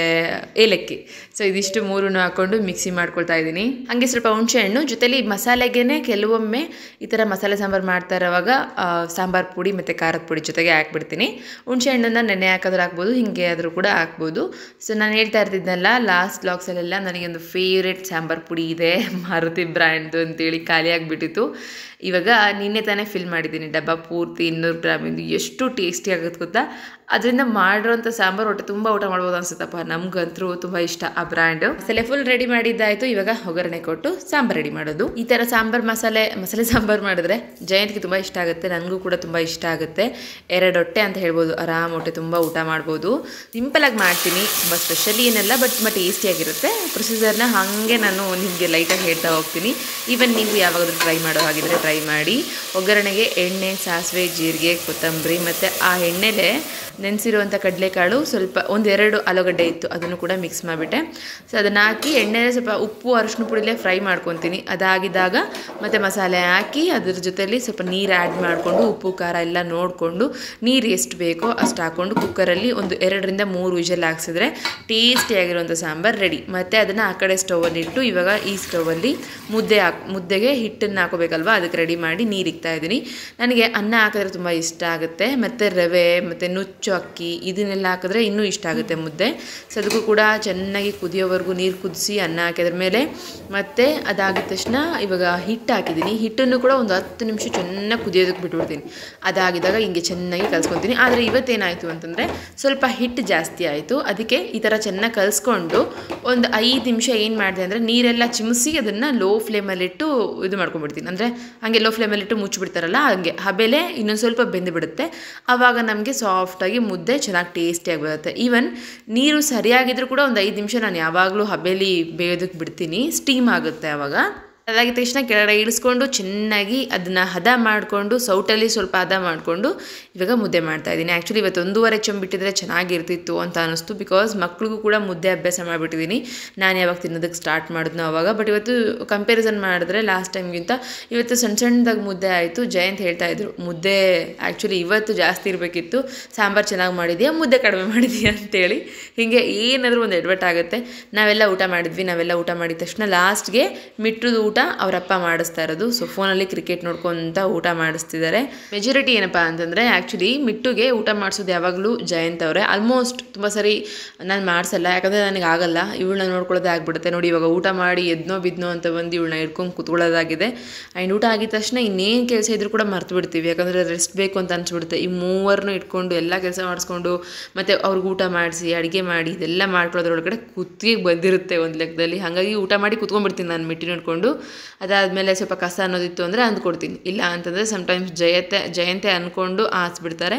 ಏಲಕ್ಕಿ, ಸೊ ಇದಿಷ್ಟು ಮೂರನ್ನು ಹಾಕ್ಕೊಂಡು ಮಿಕ್ಸಿ ಮಾಡ್ಕೊಳ್ತಾ ಇದ್ದೀನಿ. ಹಾಗೆ ಸ್ವಲ್ಪ ಹುಣಸೆಹಣ್ಣು ಜೊತೆಲಿ ಮಸಾಲೆಗೇ ಕೆಲವೊಮ್ಮೆ ಈ ಥರ ಮಸಾಲೆ ಸಾಂಬಾರು ಮಾಡ್ತಾ ಇರೋವಾಗ ಸಾಂಬಾರು ಪುಡಿ ಮತ್ತು ಖಾರದ ಪುಡಿ ಜೊತೆಗೆ ಹಾಕ್ಬಿಡ್ತೀನಿ. ಹುಣಸೆಹಣ್ಣನ್ನು ನೆನೆ ಹಾಕಿದ್ರೆ ಹಾಕ್ಬೋದು, ಹಿಂಗೆ ಆದರೂ ಕೂಡ ಹಾಕ್ಬೋದು. ಸೊ ನಾನು ಹೇಳ್ತಾ ಇರ್ತಿದ್ನಲ್ಲ ಲಾಸ್ಟ್ ಬ್ಲಾಗ್ಸಲ್ಲೆಲ್ಲ ನನಗೊಂದು ಫೇವ್ರೆಟ್ ಸಾಂಬಾರು ಪುಡಿ ಇದೆ, ಮಾರುತಿ ಬ್ರ್ಯಾಂಡ್ದು ಅಂತೇಳಿ ಖಾಲಿ ಆಗಿಬಿಟ್ಟಿತ್ತು. ಇವಾಗ ನಿನ್ನೆ ತಾನೇ ಫಿಲ್ ಮಾಡಿದ್ದೀನಿ ಡಬ್ಬ ಪೂರ್ತಿ 200 ಗ್ರಾಮಿಂದು. ಎಷ್ಟು ಟೇಸ್ಟಿ ಆಗುತ್ತೆ ಗೊತ್ತಾ. ಅದರಿಂದ ಮಾಡಿರೋಂಥ ಸಾಂಬಾರು ಹೊಟ್ಟೆ ತುಂಬ ಊಟ ಮಾಡ್ಬೋದು ಅನ್ಸುತ್ತಪ್ಪ. ನಮ್ಗಂತೂ ತುಂಬ ಇಷ್ಟ ಆ ಬ್ರ್ಯಾಂಡು. ಮಸಾಲೆ ಫುಲ್ ರೆಡಿ ಮಾಡಿದ್ದಾಯಿತು. ಇವಾಗ ಒಗ್ಗರಣೆ ಕೊಟ್ಟು ಸಾಂಬಾರು ರೆಡಿ ಮಾಡೋದು. ಈ ಥರ ಸಾಂಬಾರು ಮಸಾಲೆ ಸಾಂಬಾರು ಮಾಡಿದ್ರೆ ಜಯಂತ್ಗೆ ತುಂಬ ಇಷ್ಟ ಆಗುತ್ತೆ, ನನಗೂ ಕೂಡ ತುಂಬ ಇಷ್ಟ ಆಗುತ್ತೆ. 2 ಹೊಟ್ಟೆ ಅಂತ ಹೇಳ್ಬೋದು, ಆರಾಮ್ ಹೊಟ್ಟೆ ತುಂಬ ಊಟ ಮಾಡ್ಬೋದು. ಸಿಂಪಲಾಗಿ ಮಾಡ್ತೀನಿ, ತುಂಬ ಸ್ಪೆಷಲಿ ಏನಲ್ಲ, ಬಟ್ ಟೇಸ್ಟಿಯಾಗಿರುತ್ತೆ. ಪ್ರೊಸೀಜರ್ನ ಹಾಗೆ ನಾನು ನಿಮಗೆ ಲೈಟಾಗಿ ಹೇಳ್ತಾ ಹೋಗ್ತೀನಿ. ಈವನ್ ನೀವು ಯಾವಾಗಾದ್ರೂ ಟ್ರೈ ಮಾಡೋ ಹಾಗಿದ್ರೆ ಟ್ರೈ ಮಾಡಿ. ಒಗ್ಗರಣೆಗೆ ಎಣ್ಣೆ, ಸಾಸಿವೆ, ಜೀರಿಗೆ, ಕೊತ್ತಂಬರಿ ಮತ್ತು ಆ ಎಣ್ಣೆಲೆ ನೆನೆಸಿರುವಂಥ ಕಡಲೆಕಾಳು, ಸ್ವಲ್ಪ 1-2 ಆಲೂಗಡ್ಡೆ ಇತ್ತು, ಅದನ್ನು ಕೂಡ ಮಿಕ್ಸ್ ಮಾಡಿಬಿಟ್ಟೆ. ಸೊ ಅದನ್ನು ಹಾಕಿ ಎಣ್ಣೆಲೆ ಸ್ವಲ್ಪ ಉಪ್ಪು ಅರಿಶಿನ ಪುಡಿಲೇ ಫ್ರೈ ಮಾಡ್ಕೊತೀನಿ. ಅದಾಗಿದ್ದಾಗ ಮತ್ತು ಮಸಾಲೆ ಹಾಕಿ ಅದ್ರ ಜೊತೆಲಿ ಸ್ವಲ್ಪ ನೀರು ಆ್ಯಡ್ ಮಾಡಿಕೊಂಡು ಉಪ್ಪು ಖಾರ ಎಲ್ಲ ನೋಡಿಕೊಂಡು ನೀರು ಎಷ್ಟು ಬೇಕೋ ಅಷ್ಟು ಹಾಕ್ಕೊಂಡು ಕುಕ್ಕರಲ್ಲಿ 2-3 ವಿಷಲ್ ಹಾಕ್ಸಿದ್ರೆ ಟೇಸ್ಟಿಯಾಗಿರುವಂಥ ಸಾಂಬಾರು ರೆಡಿ. ಮತ್ತು ಅದನ್ನು ಆ ಕಡೆ ಸ್ಟೌವಲ್ಲಿ ಇಟ್ಟು ಇವಾಗ ಈ ಸ್ಟೌವಲ್ಲಿ ಮುದ್ದೆಗೆ ಹಿಟ್ಟನ್ನು ಹಾಕೋಬೇಕಲ್ವ, ಅದಕ್ಕೆ ರೆಡಿ ಮಾಡಿ ನೀರು ಇಕ್ತಾ ಇದ್ದೀನಿ. ನನಗೆ ಅನ್ನ ಹಾಕಿದ್ರೆ ತುಂಬ ಇಷ್ಟ ಆಗುತ್ತೆ, ಮತ್ತು ರವೆ ಮತ್ತು ನುಚ್ಚು ಅಕ್ಕಿ ಇದನ್ನೆಲ್ಲ ಹಾಕಿದ್ರೆ ಇನ್ನೂ ಇಷ್ಟ ಆಗುತ್ತೆ ಮುದ್ದೆ. ಸೊ ಅದಕ್ಕೂ ಕೂಡ ಚೆನ್ನಾಗಿ ಕುದಿಯೋವರೆಗೂ ನೀರು ಕುದಿಸಿ ಅನ್ನ ಹಾಕಿದ್ರ ಮೇಲೆ ಮತ್ತು ಅದಾಗಿದ ತಕ್ಷಣ ಇವಾಗ ಹಿಟ್ಟು ಹಾಕಿದ್ದೀನಿ. ಹಿಟ್ಟನ್ನು ಕೂಡ ಒಂದು 10 ನಿಮಿಷ ಚೆನ್ನಾಗಿ ಕುದಿಯೋದಕ್ಕೆ ಬಿಟ್ಬಿಡ್ತೀನಿ. ಅದಾಗಿದ್ದಾಗ ಹಿಂಗೆ ಚೆನ್ನಾಗಿ ಕಲಿಸ್ಕೊತೀನಿ. ಆದರೆ ಇವತ್ತೇನಾಯಿತು ಅಂತಂದರೆ ಸ್ವಲ್ಪ ಹಿಟ್ಟು ಜಾಸ್ತಿ ಆಯಿತು. ಅದಕ್ಕೆ ಈ ಥರ ಚೆನ್ನಾಗಿ ಕಲಿಸ್ಕೊಂಡು ಒಂದು 5 ನಿಮಿಷ ಏನು ಮಾಡಿದೆ ಅಂದರೆ ನೀರೆಲ್ಲ ಚಿಮಿಸಿ ಅದನ್ನು ಲೋ ಫ್ಲೇಮಲ್ಲಿಟ್ಟು ಇದು ಮಾಡ್ಕೊಂಡ್ಬಿಡ್ತೀನಿ. ಅಂದರೆ ಹಾಗೆ ಲೋ ಫ್ಲೇಮಲ್ಲಿಟ್ಟು ಮುಚ್ಚಿಬಿಡ್ತಾರಲ್ಲ, ಹಾಗೆ ಹಬೆಲೆ ಇನ್ನೊಂದು ಸ್ವಲ್ಪ ಬೆಂದುಬಿಡುತ್ತೆ. ಆವಾಗ ನಮಗೆ ಸಾಫ್ಟಾಗಿ ಮುದ್ದೆ ಚೆನ್ನಾಗಿ ಟೇಸ್ಟಿಯಾಗಿ ಬರುತ್ತೆ. ಈವನ್ ನೀರು ಸರಿಯಾಗಿದ್ರೂ ಕೂಡ ಒಂದು 5 ನಿಮಿಷ ನಾನು ಯಾವಾಗಲೂ ಹಬೆಲಿ ಬೇಯೋದಕ್ಕೆ ಬಿಡ್ತೀನಿ, ಸ್ಟೀಮ್ ಆಗುತ್ತೆ ಆವಾಗ. ಅದಾಗಿದ ತಕ್ಷಣ ಕೆಳಗಡೆ ಇಳಿಸ್ಕೊಂಡು ಚೆನ್ನಾಗಿ ಅದನ್ನು ಹದ ಮಾಡಿಕೊಂಡು ಸೌಟಲ್ಲಿ ಸ್ವಲ್ಪ ಹದ ಮಾಡಿಕೊಂಡು ಇವಾಗ ಮುದ್ದೆ ಮಾಡ್ತಾಯಿದ್ದೀನಿ. ಆ್ಯಕ್ಚುಲಿ ಇವತ್ತು 1.5 ಚಮಚ ಬಿಟ್ಟಿದ್ರೆ ಚೆನ್ನಾಗಿರ್ತಿತ್ತು ಅಂತ ಅನ್ನಿಸ್ತು. ಬಿಕಾಸ್ ಮಕ್ಳಿಗೂ ಕೂಡ ಮುದ್ದೆ ಅಭ್ಯಾಸ ಮಾಡಿಬಿಟ್ಟಿದ್ದೀನಿ, ನಾನು ಯಾವಾಗ ತಿನ್ನೋದಕ್ಕೆ ಸ್ಟಾರ್ಟ್ ಮಾಡಿದ್ನೋ ಆವಾಗ. ಬಟ್ ಇವತ್ತು ಕಂಪ್ಯಾರಿಸನ್ ಮಾಡಿದ್ರೆ ಲಾಸ್ಟ್ ಟೈಮ್ಗಿಂತ ಇವತ್ತು ಸಣ್ಣದಾಗಿ ಮುದ್ದೆ ಆಯಿತು. ಜಯಂತ್ ಹೇಳ್ತಾಯಿದ್ರು ಮುದ್ದೆ ಆ್ಯಕ್ಚುಲಿ ಇವತ್ತು ಜಾಸ್ತಿ ಇರಬೇಕಿತ್ತು, ಸಾಂಬಾರು ಚೆನ್ನಾಗಿ ಮಾಡಿದೆಯಾ, ಮುದ್ದೆ ಕಡಿಮೆ ಮಾಡಿದೆಯಾ ಅಂತೇಳಿ. ಹೀಗೆ ಏನಾದರೂ ಒಂದು ಎಡವಟ್ ಆಗುತ್ತೆ. ನಾವೆಲ್ಲ ಊಟ ಮಾಡಿದ್ವಿ, ನಾವೆಲ್ಲ ಊಟ ಮಾಡಿದ ತಕ್ಷಣ ಲಾಸ್ಟ್ಗೆ ಮಿಟ್ಟುದು ಊಟ ಅವರಪ್ಪ ಮಾಡಿಸ್ತಾ ಇರೋದು. ಸೊ ಫೋನಲ್ಲಿ ಕ್ರಿಕೆಟ್ ನೋಡ್ಕೊಂತ ಊಟ ಮಾಡಿಸ್ತಿದ್ದಾರೆ. ಮೆಜಾರಿಟಿ ಏನಪ್ಪ ಅಂತಂದರೆ ಆ್ಯಕ್ಚುಲಿ ಮಿಟ್ಟುಗೆ ಊಟ ಮಾಡಿಸೋದು ಯಾವಾಗಲೂ ಜಯಂತ್ ಅವರೇ. ಆಲ್ಮೋಸ್ಟ್ ತುಂಬ ಸರಿ ನಾನು ಮಾಡಿಸಲ್ಲ, ಯಾಕಂದರೆ ನನಗೆ ಆಗಲ್ಲ, ಇವಳನ್ನ ನೋಡ್ಕೊಳ್ಳೋದೇ ಆಗಿಬಿಡುತ್ತೆ. ನೋಡಿ ಇವಾಗ ಊಟ ಮಾಡಿ ಎದ್ನೋ ಬಿದ್ನೋ ಅಂತ ಬಂದು ಇವಳನ್ನ ಹಿಡ್ಕೊಂಡು ಕೂತ್ಕೊಳ್ಳೋದಾಗಿದೆ. ಆ್ಯಂಡ್ ಊಟ ಆಗಿದ ತಕ್ಷಣ ಇನ್ನೇನು ಕೆಲಸ ಇದ್ರೂ ಕೂಡ ಮರ್ತು ಬಿಡ್ತೀವಿ, ಯಾಕಂದರೆ ರೆಸ್ಟ್ ಬೇಕು ಅಂತ ಅನ್ಸ್ಬಿಡುತ್ತೆ. ಈ ಮೂವರನ್ನು ಇಟ್ಕೊಂಡು ಎಲ್ಲ ಕೆಲಸ ಮಾಡಿಸ್ಕೊಂಡು ಮತ್ತು ಅವ್ರಿಗೆ ಊಟ ಮಾಡಿಸಿ ಅಡುಗೆ ಮಾಡಿ ಇದೆಲ್ಲ ಮಾಡ್ಕೊಳ್ಳೋದ್ರೊಳಗಡೆ ಕುತ್ತಿಗೆ ಬಂದಿರುತ್ತೆ ಒಂದು ಲೆಕ್ಕದಲ್ಲಿ. ಹಾಗಾಗಿ ಊಟ ಮಾಡಿ ಕೂತ್ಕೊಂಡ್ಬಿಡ್ತೀನಿ ನಾನು ಮಿಟ್ಟಿ ನೋಡಿಕೊಂಡು. ಅದಾದಮೇಲೆ ಸ್ವಲ್ಪ ಕಸ ಅನ್ನೋದಿತ್ತು ಅಂದರೆ ಅಂದ್ಕೊಡ್ತೀನಿ, ಇಲ್ಲ ಅಂತಂದರೆ ಸಮ್ಟೈಮ್ಸ್ ಜಯಂತೆ ಅಂದ್ಕೊಂಡು ಹಾಸ್ಬಿಡ್ತಾರೆ.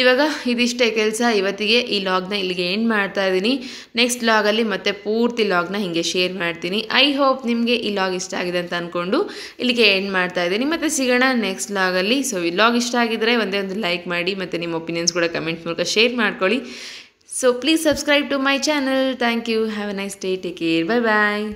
ಇವಾಗ ಇದಿಷ್ಟೇ ಕೆಲಸ ಇವತ್ತಿಗೆ. ಈ ಲಾಗ್ನ ಇಲ್ಲಿಗೆ ಎಂಡ್ ಮಾಡ್ತಾ ಇದ್ದೀನಿ. ನೆಕ್ಸ್ಟ್ ಲಾಗಲ್ಲಿ ಮತ್ತೆ ಪೂರ್ತಿ ಲಾಗ್ನ ಹೀಗೆ ಶೇರ್ ಮಾಡ್ತೀನಿ. ಐ ಹೋಪ್ ನಿಮಗೆ ಈ ಲಾಗ್ ಇಷ್ಟ ಆಗಿದೆ ಅಂತ ಅಂದ್ಕೊಂಡು ಇಲ್ಲಿಗೆ ಎಂಡ್ ಮಾಡ್ತಾ ಇದ್ದೀನಿ. ಮತ್ತು ಸಿಗೋಣ ನೆಕ್ಸ್ಟ್ ಲಾಗಲ್ಲಿ. ಸೊ ಈ ಲಾಗ್ ಇಷ್ಟ ಆಗಿದ್ದರೆ ಒಂದೇ ಒಂದು ಲೈಕ್ ಮಾಡಿ ಮತ್ತು ನಿಮ್ಮ ಒಪಿನಿಯನ್ಸ್ ಕೂಡ ಕಮೆಂಟ್ ಮೂಲಕ ಶೇರ್ ಮಾಡ್ಕೊಳ್ಳಿ. So please subscribe to my channel. Thank you. Have a nice day. Take care. Bye bye.